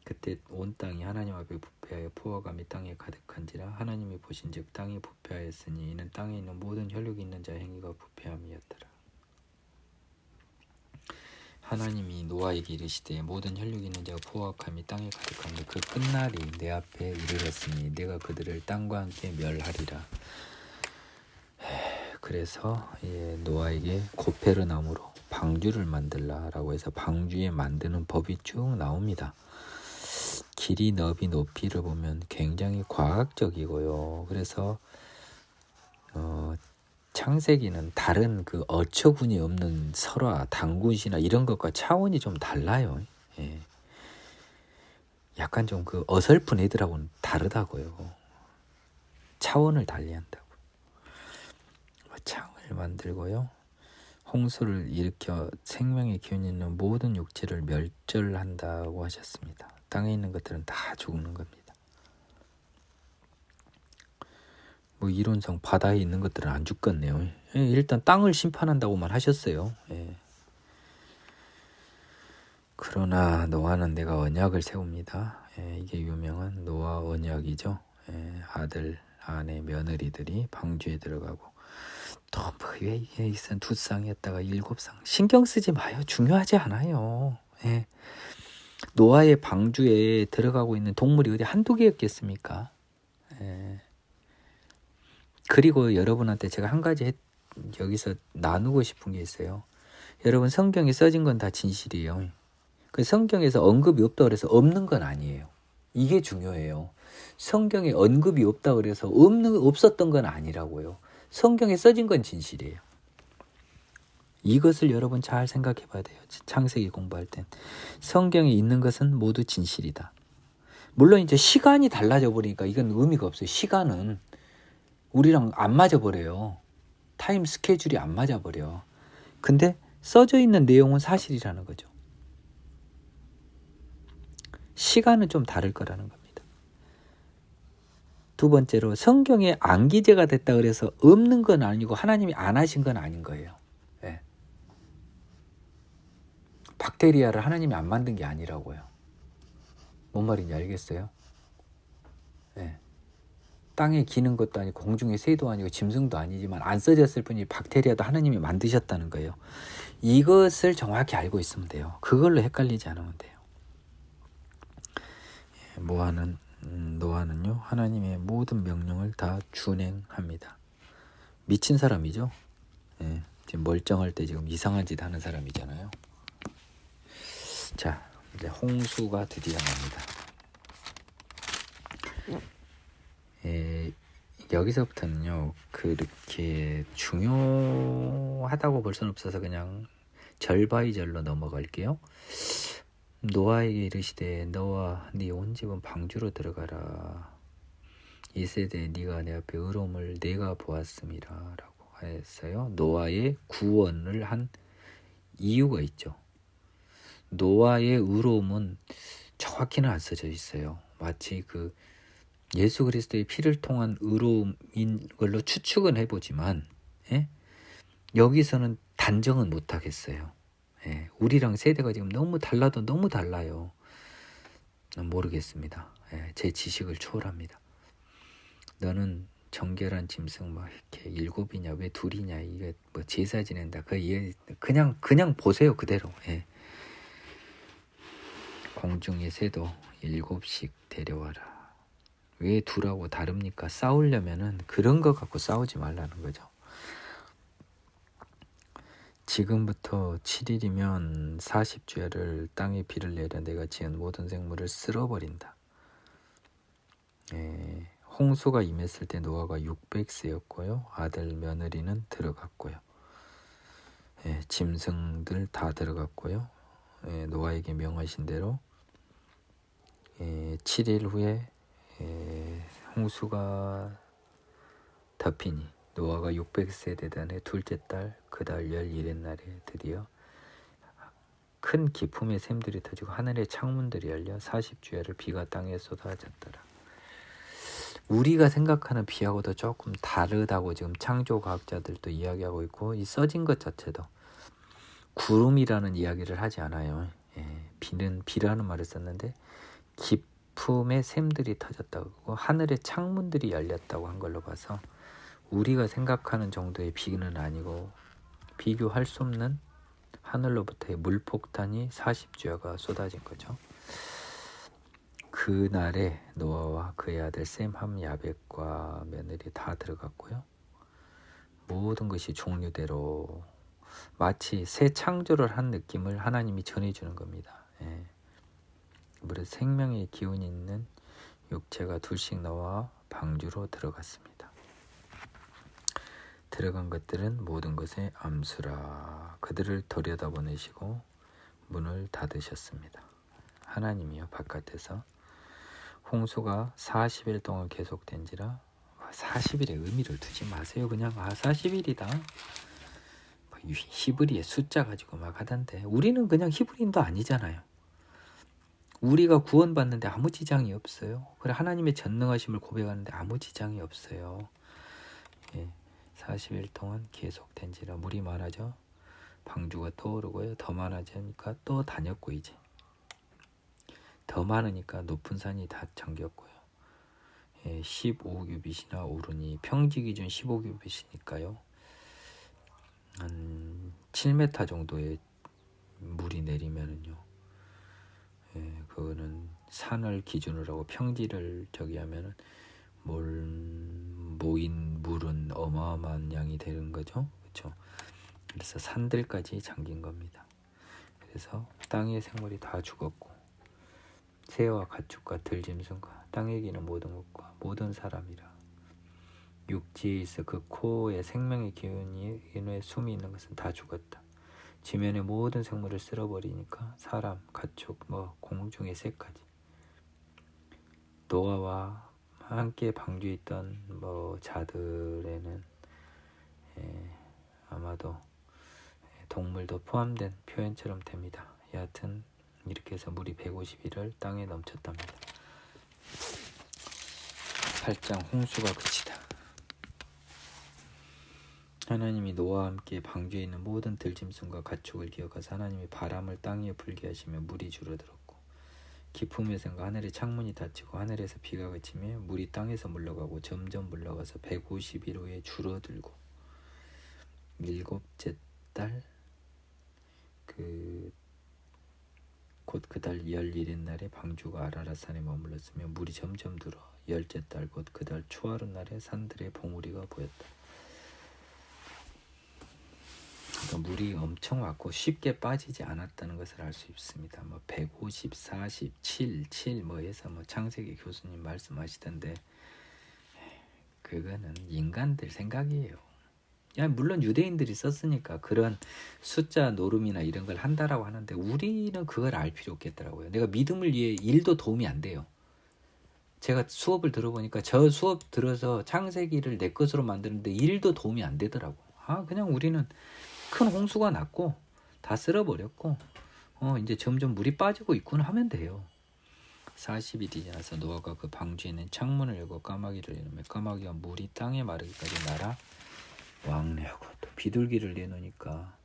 그때 온 땅이 하나님 앞에 부패하여 부어감이 땅에 가득한지라 하나님이 보신즉 땅이 부패하였으니 이는 땅에 있는 모든 혈육이 있는 자 행위가 부패함이었더라. 하나님이 노아에게 이르시되 모든 혈육이 있는 자가 포악함이 땅에 가득한데 그 끝날이 내 앞에 이르렀으니 내가 그들을 땅과 함께 멸하리라. 그래서 노아에게 고페르나무로 방주를 만들라라고 해서 방주에 만드는 법이 쭉 나옵니다. 길이, 너비, 높이를 보면 굉장히 과학적이고요. 그래서 창세기는 다른 그 어처구니 없는 설화, 당군시나 이런 것과 차원이 좀 달라요. 약간 좀 그 어설픈 애들하고는 다르다고요. 차원을 달리한다고. 창을 만들고요. 홍수를 일으켜 생명의 기운이 있는 모든 육체를 멸절한다고 하셨습니다. 땅에 있는 것들은 다 죽는 겁니다. 이론상 바다에 있는 것들은 안 죽겠네요. 일단 땅을 심판한다고만 하셨어요. 그러나 노아는 내가 언약을 세웁니다. 이게 유명한 노아 언약이죠. 아들, 아내, 며느리들이 방주에 들어가고 또왜 이게 있은 2쌍이었다가 7쌍 신경 쓰지 마요. 중요하지 않아요. 예. 노아의 방주에 들어가고 있는 동물이 어디 한두 개였겠습니까? 예. 그리고 여러분한테 제가 한 가지 여기서 나누고 싶은 게 있어요. 여러분 성경에 써진 건 다 진실이에요. 그 성경에서 언급이 없다 그래서 없는 건 아니에요. 이게 중요해요. 성경에 언급이 없다 그래서 없었던 건 아니라고요. 성경에 써진 건 진실이에요. 이것을 여러분 잘 생각해 봐야 돼요. 창세기 공부할 땐. 성경에 있는 것은 모두 진실이다. 물론 이제 시간이 달라져 버리니까 이건 의미가 없어요. 시간은 우리랑 안 맞아 버려요. 타임 스케줄이 안 맞아 버려. 근데 써져 있는 내용은 사실이라는 거죠. 시간은 좀 다를 거라는 겁니다. 두 번째로 성경에 안기제가 됐다 그래서 없는 건 아니고 하나님이 안 하신 건 아닌 거예요. 네. 박테리아를 하나님이 안 만든 게 아니라고요. 뭔 말인지 알겠어요? 네. 땅에 기는 것도 아니고 공중에 새도 아니고 짐승도 아니지만 안 써졌을 뿐이 박테리아도 하나님이 만드셨다는 거예요. 이것을 정확히 알고 있으면 돼요. 그걸로 헷갈리지 않으면 돼요. 노아는요 하나님의 모든 명령을 다 준행합니다. 미친 사람이죠. 예, 지금 멀쩡할 때 지금 이상한 짓 하는 사람이잖아요. 자, 이제 홍수가 드디어 납니다. 여기서부터는요 그렇게 중요하다고 볼 수는 없어서 그냥 절바이절로 넘어갈게요. 노아에게 이르시되 너와 네 온 집은 방주로 들어가라. 이 세대에 네가 내 앞에 의로움을 내가 보았음이라 라고 했어요. 노아의 구원을 한 이유가 있죠. 노아의 의로움은 정확히는 안 써져 있어요. 마치 그 예수 그리스도의 피를 통한 의로움인 걸로 추측은 해보지만 여기서는 단정은 못하겠어요. 우리랑 세대가 지금 너무 달라도 너무 달라요. 모르겠습니다. 제 지식을 초월합니다. 너는 정결한 짐승 막 이렇게 7이냐 왜 2이냐 이게 뭐 제사 지낸다 그냥 보세요 그대로. 공중의 새도 7씩 데려와라. 왜 2라고 다릅니까? 싸우려면은 그런 거 갖고 싸우지 말라는 거죠. 지금부터 7일이면 40주야를 땅에 비를 내려 내가 지은 모든 생물을 쓸어버린다. 홍수가 임했을 때 노아가 600세였고요. 아들 며느리는 들어갔고요. 짐승들 다 들어갔고요. 노아에게 명하신 대로 7일 후에 홍수가 덮이니 노아가 600세 되던 둘째 달 그달 11의 날에 드디어 큰 기품의 샘들이 터지고 하늘의 창문들이 열려 40주야를 비가 땅에 쏟아졌더라. 우리가 생각하는 비하고도 조금 다르다고 지금 창조과학자들도 이야기하고 있고 이 써진 것 자체도 구름이라는 이야기를 하지 않아요. 비는 비라는 말을 썼는데 기품의 샘들이 터졌다고 하늘의 창문들이 열렸다고 한 걸로 봐서 우리가 생각하는 정도의 비는 아니고 비교할 수 없는 하늘로부터의 물폭탄이 40주야가 쏟아진 거죠. 그날에 노아와 그의 아들 셈, 함, 야벳과 며느리 다 들어갔고요. 모든 것이 종류대로 마치 새 창조를 한 느낌을 하나님이 전해주는 겁니다. 물에 생명의 기운이 있는 육체가 둘씩 나와 방주로 들어갔습니다. 들어간 것들은 모든 것의 암수라. 그들을 들여다보내시고 문을 닫으셨습니다. 하나님이요 바깥에서 홍수가 40일 동안 계속된지라 40일의 의미를 두지 마세요. 그냥 40일이다. 히브리의 숫자 가지고 막 하던데 우리는 그냥 히브리인도 아니잖아요. 우리가 구원받는데 아무 지장이 없어요. 그래 하나님의 전능하심을 고백하는데 아무 지장이 없어요. 40일 동안 계속된지라 물이 많아져 방주가 떠오르고요. 더 많아지니까 또 다녔고 이제 더 많으니까 높은 산이 다 잠겼고요. 15규빗이나 오르니 평지 기준 15규빗이니까요. 한 7m 정도의 물이 내리면은요, 그거는 산을 기준으로 하고 평지를 저기 하면은 모인 물은 어마어마한 양이 되는 거죠. 그렇죠? 그래서 산들까지 잠긴 겁니다. 그래서 땅의 생물이 다 죽었고, 새와 가축과 들짐승과 땅에 기는 모든 것과 모든 사람이라 육지에 있어 그 코에 생명의 기운이 인후에 숨이 있는 것은 다 죽었다. 지면의 모든 생물을 쓸어버리니까 사람, 가축, 공중의 새까지. 노아와 함께 방주에 있던 자들에는 아마도 동물도 포함된 표현처럼 됩니다. 여하튼 이렇게 해서 물이 150일을 땅에 넘쳤답니다. 8장 홍수가 그치다. 하나님이 노아와 함께 방주에 있는 모든 들짐승과 가축을 기억하사 하나님이 바람을 땅 위에 불게 하시며 물이 줄어들었고 깊음의 생과 하늘의 창문이 닫히고 하늘에서 비가 그치며 물이 땅에서 물러가고 점점 물러가서 150일 후에 줄어들고 일곱째 달 곧 그 달 11일 날에 방주가 아라랏산에 머물렀으며 물이 점점 들어 열째 달 곧 그 달 초하룻 날에 산들의 봉우리가 보였다. 그러니까 물이 엄청 왔고 쉽게 빠지지 않았다는 것을 알 수 있습니다. 150, 40, 7 해서 창세기 교수님 말씀하시던데 그거는 인간들 생각이에요. 물론 유대인들이 썼으니까 그런 숫자 노름이나 이런 걸 한다라고 하는데 우리는 그걸 알 필요 없겠더라고요. 내가 믿음을 위해 1도 도움이 안 돼요. 제가 수업을 들어보니까 저 수업 들어서 창세기를 내 것으로 만드는데 1도 도움이 안 되더라고. 그냥 우리는 큰 홍수가 났고 다 쓸어버렸고 이제 점점 물이 빠지고 있구나 하면 돼요. 40일이 지나서 노아가 그 방주에 있는 창문을 열고 까마귀를 내놓으며 까마귀가 물이 땅에 마르기까지 날아 왕래하고 또 비둘기를 내놓으니까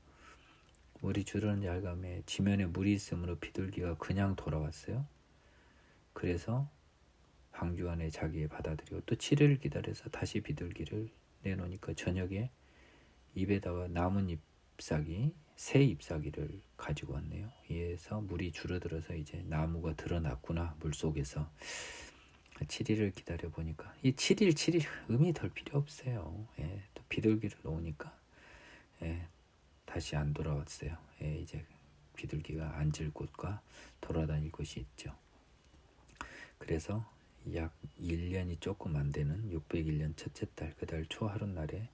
물이 줄어든 얄감에 지면에 물이 있으므로 비둘기가 그냥 돌아왔어요. 그래서 방주 안에 자기의 받아들이고 또 7일을 기다려서 다시 비둘기를 내놓으니까 저녁에 입에다가 남은 잎사귀, 새 잎사귀를 가지고 왔네요. 이에서 물이 줄어들어서 이제 나무가 드러났구나 물속에서. 7일을 기다려 보니까 이 7일 의미 덜 필요 없어요. 또 비둘기를 놓으니까 다시 안 돌아왔어요. 이제 비둘기가 앉을 곳과 돌아다닐 곳이 있죠. 그래서 약 1년이 조금 안 되는 601년 첫째 달 그 달 초 하룻날에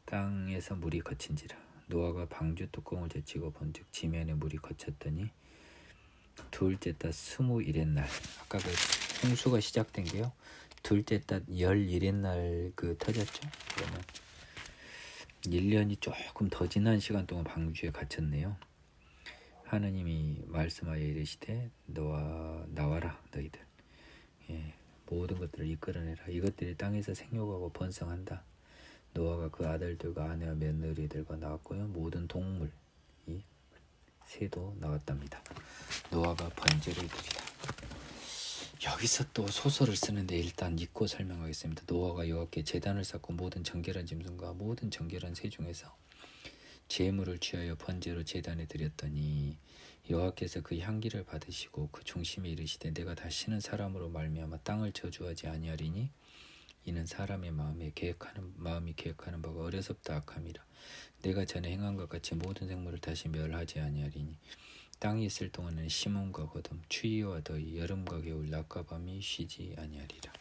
땅에서 물이 거친지라 노아가 방주 뚜껑을 제치고 본즉 지면에 물이 거쳤더니 둘째 달 21의 날 아까 그 홍수가 시작된 게요. 둘째 달 11의 날 터졌죠. 그러면 1년이 조금 더 지난 시간 동안 방주에 갇혔네요. 하느님이 말씀하여 이르시되 너와 나와라 너희들 모든 것들을 이끌어내라. 이것들이 땅에서 생육하고 번성한다. 노아가 그 아들들과 아내와 며느리들과 나왔고요. 모든 동물 새도 나왔답니다. 노아가 번제를 드리다. 여기서 또 소설을 쓰는데 일단 읽고 설명하겠습니다. 노아가 여호와께 제단을 쌓고 모든 정결한 짐승과 모든 정결한 새 중에서 제물을 취하여 번제로 제단에 드렸더니 여호와께서 그 향기를 받으시고 그 중심에 이르시되 내가 다시는 사람으로 말미암아 땅을 저주하지 아니하리니 이는 사람의 마음이 계획하는 바가 어려섭다 악함이라. 내가 전에 행한 것 같이 모든 생물을 다시 멸하지 아니하리니 땅이 있을 동안에는 심음과 거둠, 추위와 더위, 여름과 겨울, 낮과 밤이 쉬지 아니하리라.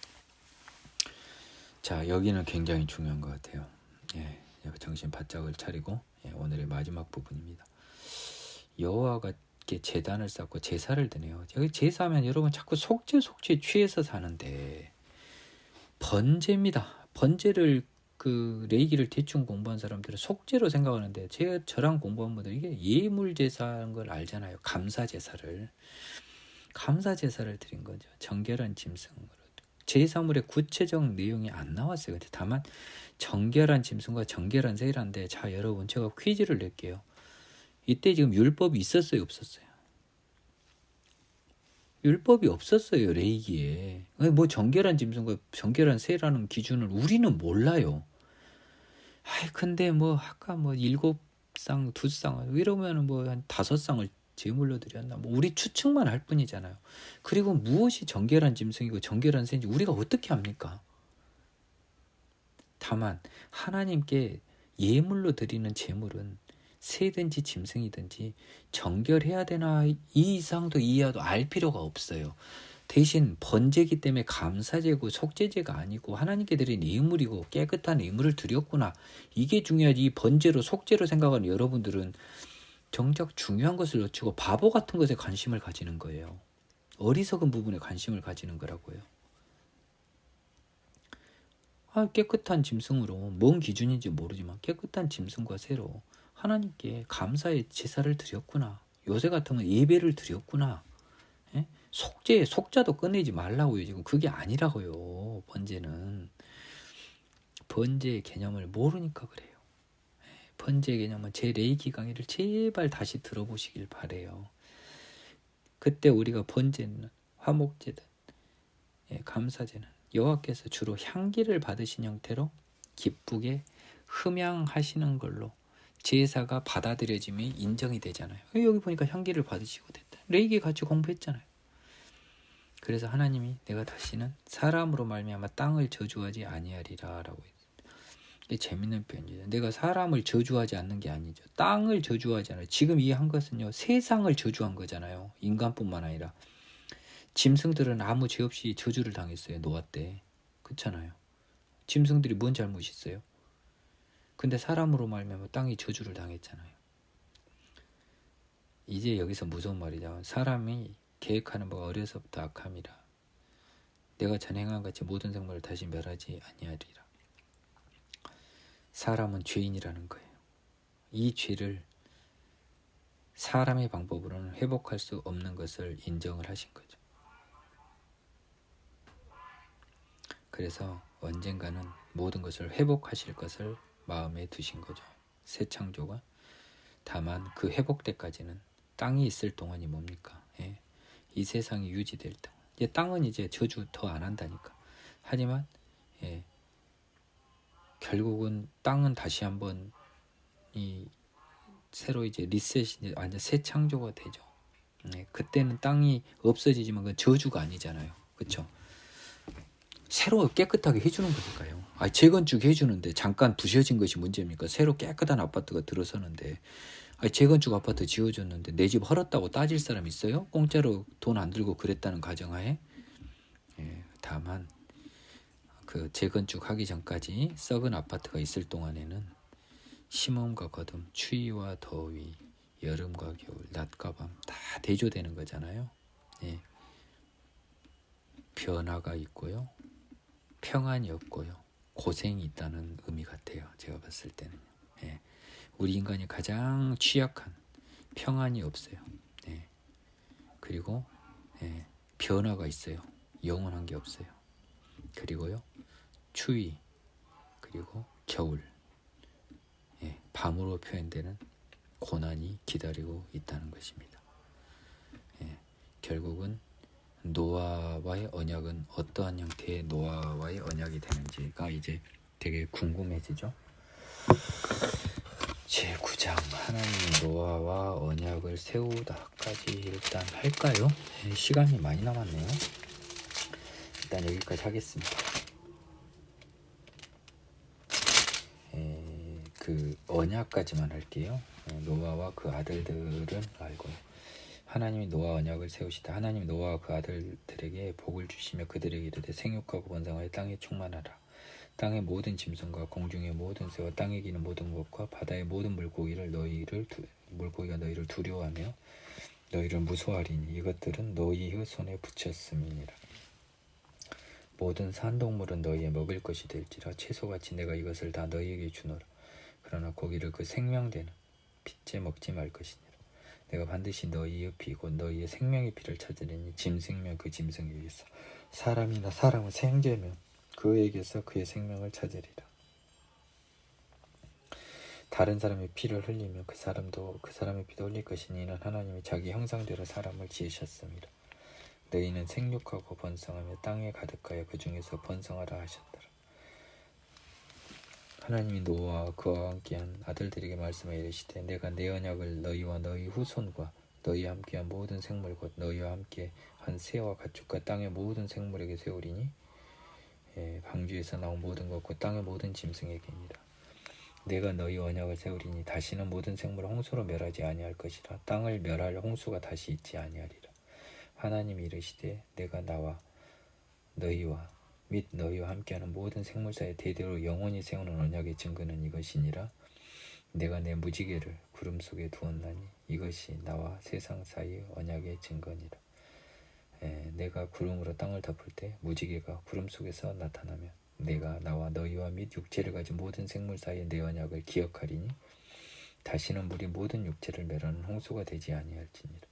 자, 여기는 굉장히 중요한 것 같아요. 정신 바짝을 차리고 오늘의 마지막 부분입니다. 여호와가 제단을 쌓고 제사를 드네요. 여기 제사하면 여러분 자꾸 속죄 취해서 사는데 번제입니다. 번제를 레이기를 대충 공부한 사람들은 속죄로 생각하는데 저랑 공부한 분들 이게 예물제사인 걸 알잖아요. 감사제사를 드린 거죠. 정결한 짐승으로. 제사물의 구체적 내용이 안 나왔어요. 근데 다만 정결한 짐승과 정결한 새라는데 자 여러분 제가 퀴즈를 낼게요. 이때 지금 율법이 있었어요, 없었어요? 율법이 없었어요, 레이기에. 정결한 짐승과 정결한 새라는 기준을 우리는 몰라요. 근데 아까 쌍, 두 쌍 이러면은 뭐 한 5쌍을 제물로 드렸나 뭐 우리 추측만 할 뿐이잖아요. 그리고 무엇이 정결한 짐승이고 정결한 새인지 우리가 어떻게 합니까? 다만 하나님께 예물로 드리는 제물은 새든지 짐승이든지 정결해야 되나 이 이상도 이하도 알 필요가 없어요. 대신 번제기 때문에 감사제고 속죄제가 아니고 하나님께 드린 예물이고 깨끗한 예물을 드렸구나. 이게 중요하지. 이 번제로 속죄로 생각하는 여러분들은 정작 중요한 것을 놓치고 바보 같은 것에 관심을 가지는 거예요. 어리석은 부분에 관심을 가지는 거라고요. 깨끗한 짐승으로 뭔 기준인지 모르지만 깨끗한 짐승과 새로 하나님께 감사의 제사를 드렸구나. 요새 같으면 예배를 드렸구나. 예? 속자도 꺼내지 말라고요. 지금 그게 아니라고요. 번제는 번제의 개념을 모르니까 그래요. 번제의 개념은 제 레이기 강의를 제발 다시 들어보시길 바래요. 그때 우리가 번제는 화목제든 감사제는 여호와께서 주로 향기를 받으신 형태로 기쁘게 흠양하시는 걸로 제사가 받아들여짐이 인정이 되잖아요. 여기 보니까 향기를 받으시고 됐다. 레이기 같이 공부했잖아요. 그래서 하나님이 내가 다시는 사람으로 말미암아 땅을 저주하지 아니하리라 라고 했어요. 이게 재밌는 표현이죠. 내가 사람을 저주하지 않는 게 아니죠. 땅을 저주하지 않아요. 지금 이 한 것은요. 세상을 저주한 거잖아요. 인간뿐만 아니라. 짐승들은 아무 죄 없이 저주를 당했어요. 노아 때. 그렇잖아요. 짐승들이 뭔 잘못이 있어요? 근데 사람으로 말미암아 땅이 저주를 당했잖아요. 이제 여기서 무서운 말이죠. 사람이 계획하는 바가 어려서부터 악함이라. 내가 전에 행한 같이 모든 생물을 다시 멸하지 아니하리라. 사람은 죄인이라는 거예요. 이 죄를 사람의 방법으로는 회복할 수 없는 것을 인정을 하신 거죠. 그래서 언젠가는 모든 것을 회복하실 것을 마음에 두신 거죠. 새 창조가. 다만 그 회복 때까지는 땅이 있을 동안이 뭡니까? 이 세상이 유지될 동안. 땅은 이제 저주 더 안 한다니까. 하지만 결국은 땅은 다시 한번 이 새로 이제 리셋이 완전 새 창조가 되죠. 그때는 땅이 없어지지만 그건 저주가 아니잖아요. 그렇죠? 새로 깨끗하게 해주는 거니까요. 재건축 해주는데 잠깐 부셔진 것이 문제입니까? 새로 깨끗한 아파트가 들어서는데 재건축 아파트 지어줬는데 내 집 헐었다고 따질 사람 있어요? 공짜로 돈 안 들고 그랬다는 가정하에. 다만 그 재건축하기 전까지 썩은 아파트가 있을 동안에는 심음과 거둠, 추위와 더위, 여름과 겨울, 낮과 밤 다 대조되는 거잖아요. 변화가 있고요. 평안이 없고요. 고생이 있다는 의미 같아요. 제가 봤을 때는. 우리 인간이 가장 취약한 평안이 없어요. 그리고 변화가 있어요. 영원한 게 없어요. 그리고요. 추위, 그리고 겨울, 밤으로 표현되는 고난이 기다리고 있다는 것입니다. 결국은 노아와의 언약은 어떠한 형태의 노아와의 언약이 되는지가 이제 되게 궁금해지죠. 제9장 하나님이 노아와 언약을 세우다까지 일단 할까요? 시간이 많이 남았네요. 일단 여기까지 하겠습니다. 그 언약까지만 할게요. 노아와 그 아들들은 알고 하나님이 노아 언약을 세우시다. 하나님이 노아와 그 아들들에게 복을 주시며 그들에게 이르되 생육하고 번성하여 땅에 충만하라. 땅의 모든 짐승과 공중의 모든 새와 땅에 기는 모든 것과 바다의 모든 물고기가 너희를 두려워하며 너희를 무서워하리니 이것들은 너희의 손에 붙였음이니라. 모든 산동물은 너희의 먹을 것이 될지라 채소같이 내가 이것을 다 너희에게 주노라. 그러나 고기를 그 생명되는 피째 먹지 말 것이니라. 내가 반드시 너희의 피 곧 너희의 생명의 피를 찾으리니 짐승이면 그 짐승에게서 사람이나 사람은 생제면 그에게서 그의 생명을 찾으리라. 다른 사람의 피를 흘리면 그 사람도 그 사람의 피도 흘릴 것이니 이는 하나님이 자기 형상대로 사람을 지으셨습니다. 너희는 생육하고 번성하며 땅에 가득하여 그 중에서 번성하라 하셨더라. 하나님이 노아와 그와 함께한 아들들에게 말씀하여 이르시되 내가 내 언약을 너희와 너희 후손과 너희와 함께한 모든 생물 곧 너희와 함께한 새와 가축과 땅의 모든 생물에게 세우리니 방주에서 나온 모든 것 곧 땅의 모든 짐승에게니라. 내가 너희 언약을 세우리니 다시는 모든 생물을 홍수로 멸하지 아니할 것이라. 땅을 멸할 홍수가 다시 있지 아니하리라. 하나님이 이르시되 내가 나와 너희와 및 너희와 함께하는 모든 생물사에 대대로 영원히 세우는 언약의 증거는 이것이니라. 내가 내 무지개를 구름 속에 두었나니 이것이 나와 세상 사이의 언약의 증거니라. 내가 구름으로 땅을 덮을 때 무지개가 구름 속에서 나타나면 내가 나와 너희와 및 육체를 가진 모든 생물 사이의 내 언약을 기억하리니 다시는 물이 모든 육체를 멸하는 홍수가 되지 아니할지니라.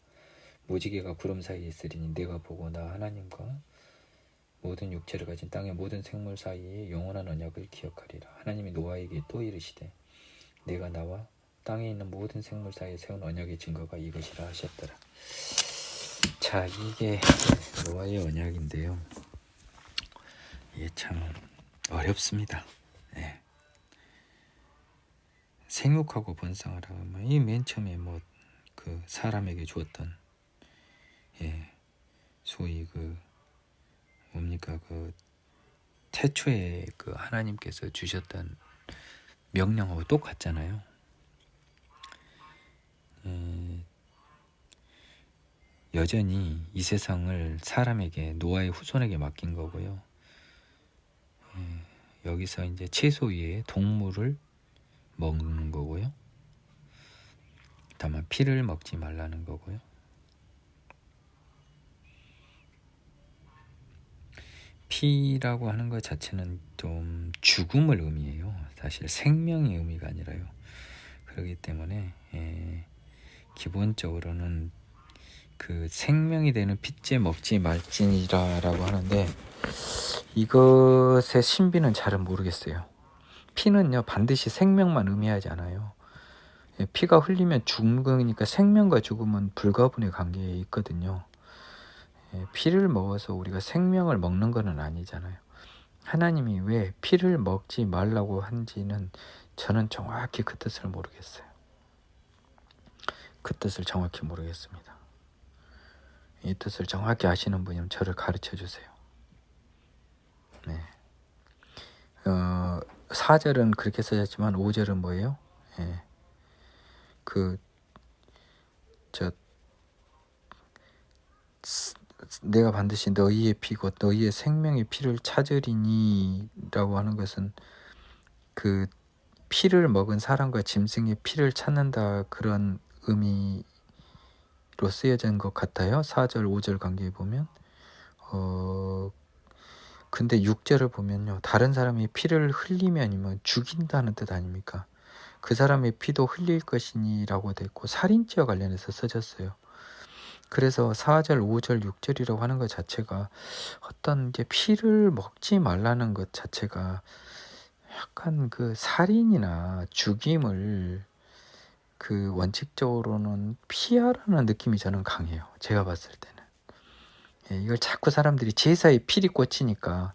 무지개가 구름 사이에 있으리니 내가 보고 나 하나님과 모든 육체를 가진 땅의 모든 생물 사이에 영원한 언약을 기억하리라. 하나님이 노아에게 또 이르시되 내가 나와 땅에 있는 모든 생물 사이에 세운 언약의 증거가 이것이라 하셨더라. 자, 이게 노아의 언약인데요. 이게 참 어렵습니다. 생육하고 번성하라고 하면 이 맨 처음에 그 사람에게 주었던 소위 그 뭡니까 그 태초에 그 하나님께서 주셨던 명령하고 똑같잖아요. 여전히 이 세상을 사람에게 노아의 후손에게 맡긴 거고요. 여기서 이제 채소 위에 동물을 먹는 거고요. 다만 피를 먹지 말라는 거고요. 피라고 하는 것 자체는 좀 죽음을 의미해요. 사실 생명의 의미가 아니라요. 그렇기 때문에 기본적으로는 그 생명이 되는 피째 먹지 말지니라라고 하는데 이것의 신비는 잘은 모르겠어요. 피는요 반드시 생명만 의미하지 않아요. 피가 흘리면 죽으니까 생명과 죽음은 불가분의 관계에 있거든요. 피를 먹어서 우리가 생명을 먹는 것은 아니잖아요. 하나님이 왜 피를 먹지 말라고 한지는 저는 정확히 그 뜻을 모르겠어요. 그 뜻을 정확히 모르겠습니다. 이 뜻을 정확히 아시는 분이면 저를 가르쳐 주세요. 4절은 그렇게 써졌지만 5절은 뭐예요? 내가 반드시 너희의 피 곧 너희의 생명의 피를 찾으리니 라고 하는 것은 그 피를 먹은 사람과 짐승의 피를 찾는다 그런 의미로 쓰여진 것 같아요. 4절 5절 관계에 보면 근데 6절을 보면요 다른 사람이 피를 흘리면 죽인다는 뜻 아닙니까? 그 사람의 피도 흘릴 것이니 라고 됐고 살인죄와 관련해서 써졌어요. 그래서 4절, 5절, 6절이라고 하는 것 자체가 어떤 이제 피를 먹지 말라는 것 자체가 약간 그 살인이나 죽임을 그 원칙적으로는 피하라는 느낌이 저는 강해요. 제가 봤을 때는. 이걸 자꾸 사람들이 제사에 피리 꽂히니까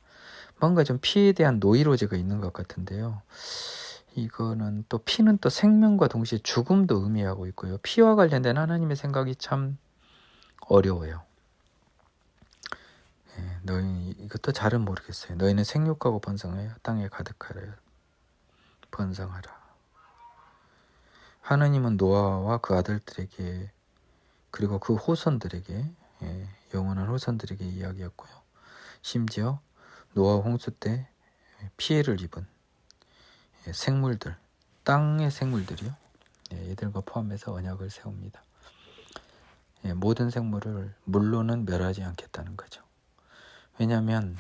뭔가 좀 피에 대한 노이로제가 있는 것 같은데요. 이거는 또 피는 또 생명과 동시에 죽음도 의미하고 있고요. 피와 관련된 하나님의 생각이 참 어려워요. 너희 이것도 잘은 모르겠어요. 너희는 생육하고 번성하여 땅에 가득하여 번성하라. 하나님은 노아와 그 아들들에게 그리고 그 호손들에게 영원한 호손들에게 이야기했고요. 심지어 노아 홍수 때 피해를 입은 생물들, 땅의 생물들이요. 얘들과 포함해서 언약을 세웁니다. 모든 생물을 물로는 멸하지 않겠다는 거죠. 왜냐하면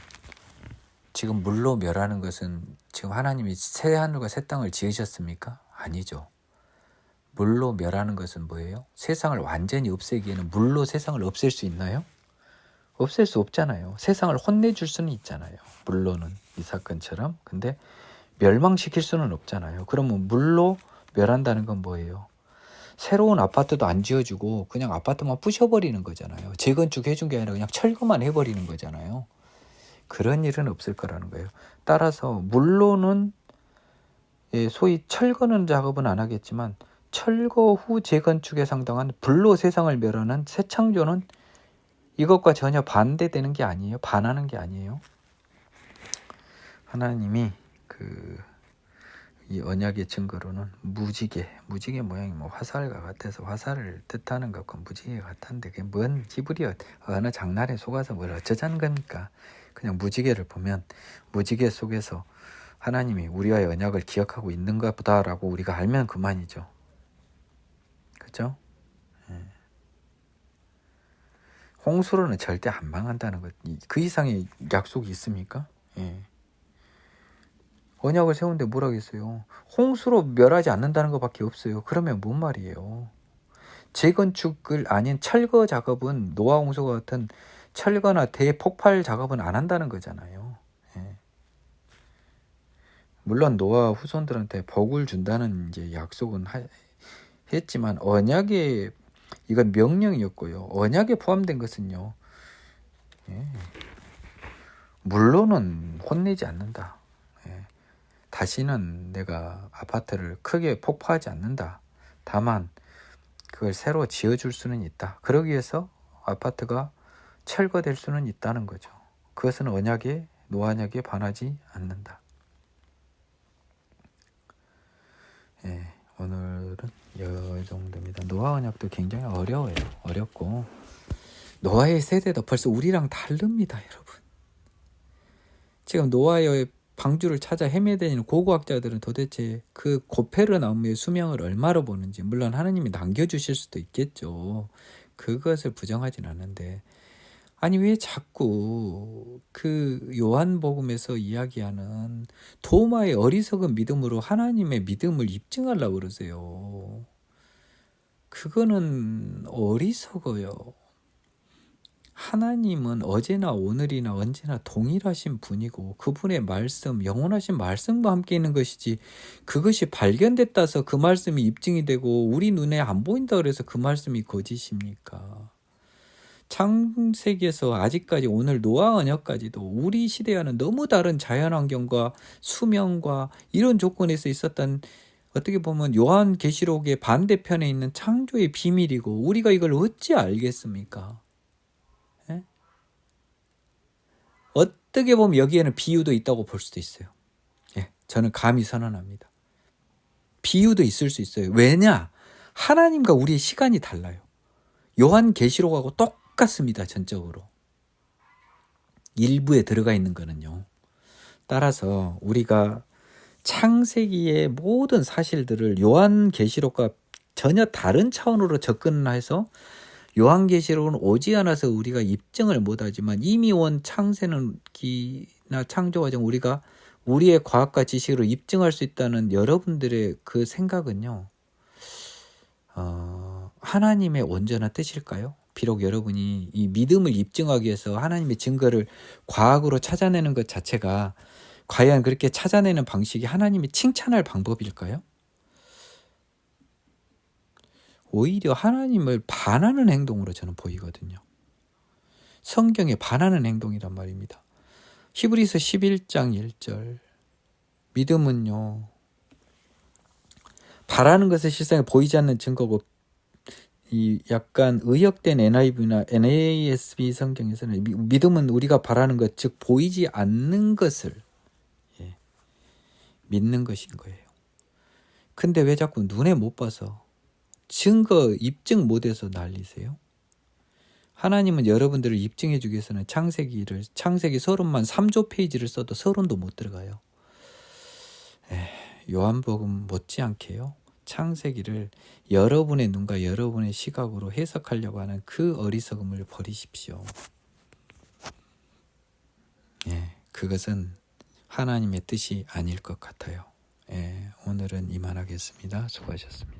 지금 물로 멸하는 것은 지금 하나님이 새 하늘과 새 땅을 지으셨습니까? 아니죠. 물로 멸하는 것은 뭐예요? 세상을 완전히 없애기에는 물로 세상을 없앨 수 있나요? 없앨 수 없잖아요. 세상을 혼내줄 수는 있잖아요. 물로는 이 사건처럼. 근데 멸망시킬 수는 없잖아요. 그러면 물로 멸한다는 건 뭐예요? 새로운 아파트도 안 지어주고 그냥 아파트만 부셔버리는 거잖아요. 재건축 해준 게 아니라 그냥 철거만 해버리는 거잖아요. 그런 일은 없을 거라는 거예요. 따라서 물로는 소위 철거는 작업은 안 하겠지만 철거 후 재건축에 상당한 불로 세상을 멸하는 새 창조는 이것과 전혀 반대되는 게 아니에요. 반하는 게 아니에요. 하나님이 이 언약의 증거로는 무지개 모양이 뭐 화살과 같아서 화살을 뜻하는 것과 무지개 같은데 그게 뭔 히브리어 어느 장난에 속아서 뭘 어쩌자는 겁니까? 그냥 무지개를 보면 무지개 속에서 하나님이 우리와의 언약을 기억하고 있는가 보다라고 우리가 알면 그만이죠. 그죠? 홍수로는 절대 안 망한다는 것. 그 이상의 약속이 있습니까? 언약을 세우는데 뭘 하겠어요? 홍수로 멸하지 않는다는 것밖에 없어요. 그러면 뭔 말이에요? 재건축을 아닌 철거 작업은 노아 홍수와 같은 철거나 대폭발 작업은 안 한다는 거잖아요. 물론 노아 후손들한테 복을 준다는 이제 약속은 했지만 언약의 이건 명령이었고요. 언약에 포함된 것은요. 물론은 혼내지 않는다. 다시는 내가 아파트를 크게 폭파하지 않는다. 다만 그걸 새로 지어줄 수는 있다. 그러기 위해서 아파트가 철거될 수는 있다는 거죠. 그것은 노아 언약에 반하지 않는다. 오늘은 이 정도입니다. 노아 언약도 굉장히 어려워요. 어렵고 노아의 세대도 벌써 우리랑 다릅니다, 여러분. 지금 노아의 방주를 찾아 헤매다니는 고고학자들은 도대체 그 고페르 나무의 수명을 얼마로 보는지, 물론 하나님이 남겨주실 수도 있겠죠. 그것을 부정하진 않는데, 아니 왜 자꾸 그 요한복음에서 이야기하는 도마의 어리석은 믿음으로 하나님의 믿음을 입증하려고 그러세요. 그거는 어리석어요. 하나님은 어제나 오늘이나 언제나 동일하신 분이고 그분의 말씀, 영원하신 말씀과 함께 있는 것이지, 그것이 발견됐다서 그 말씀이 입증이 되고 우리 눈에 안 보인다 그래서 그 말씀이 거짓입니까? 창세기에서 아직까지 오늘 노아 언약까지도 우리 시대와는 너무 다른 자연환경과 수명과 이런 조건에서 있었던, 어떻게 보면 요한계시록의 반대편에 있는 창조의 비밀이고 우리가 이걸 어찌 알겠습니까? 어떻게 보면 여기에는 비유도 있다고 볼 수도 있어요. 저는 감히 선언합니다. 비유도 있을 수 있어요. 왜냐? 하나님과 우리의 시간이 달라요. 요한계시록하고 똑같습니다. 전적으로. 일부에 들어가 있는 거는요. 따라서 우리가 창세기의 모든 사실들을 요한계시록과 전혀 다른 차원으로 접근해서, 요한계시록은 오지 않아서 우리가 입증을 못하지만 이미 온 창세기나 창조 과정 우리가 우리의 과학과 지식으로 입증할 수 있다는 여러분들의 그 생각은요, 하나님의 온전한 뜻일까요? 비록 여러분이 이 믿음을 입증하기 위해서 하나님의 증거를 과학으로 찾아내는 것 자체가 과연 그렇게 찾아내는 방식이 하나님이 칭찬할 방법일까요? 오히려 하나님을 반하는 행동으로 저는 보이거든요. 성경에 반하는 행동이란 말입니다. 히브리서 11장 1절. 믿음은요, 바라는 것을 실상에 보이지 않는 증거고, 이 약간 의역된 NIV나 NASB 성경에서는 믿음은 우리가 바라는 것, 즉 보이지 않는 것을 믿는 것인 거예요. 근데 왜 자꾸 눈에 못 봐서 증거 입증 못해서 난리세요? 하나님은 여러분들을 입증해 주기 위해서는 창세기 서론만 3조 페이지를 써도 서론도 못 들어가요. 요한복음 못지않게요. 창세기를 여러분의 눈과 여러분의 시각으로 해석하려고 하는 그 어리석음을 버리십시오. 그것은 하나님의 뜻이 아닐 것 같아요. 오늘은 이만하겠습니다. 수고하셨습니다.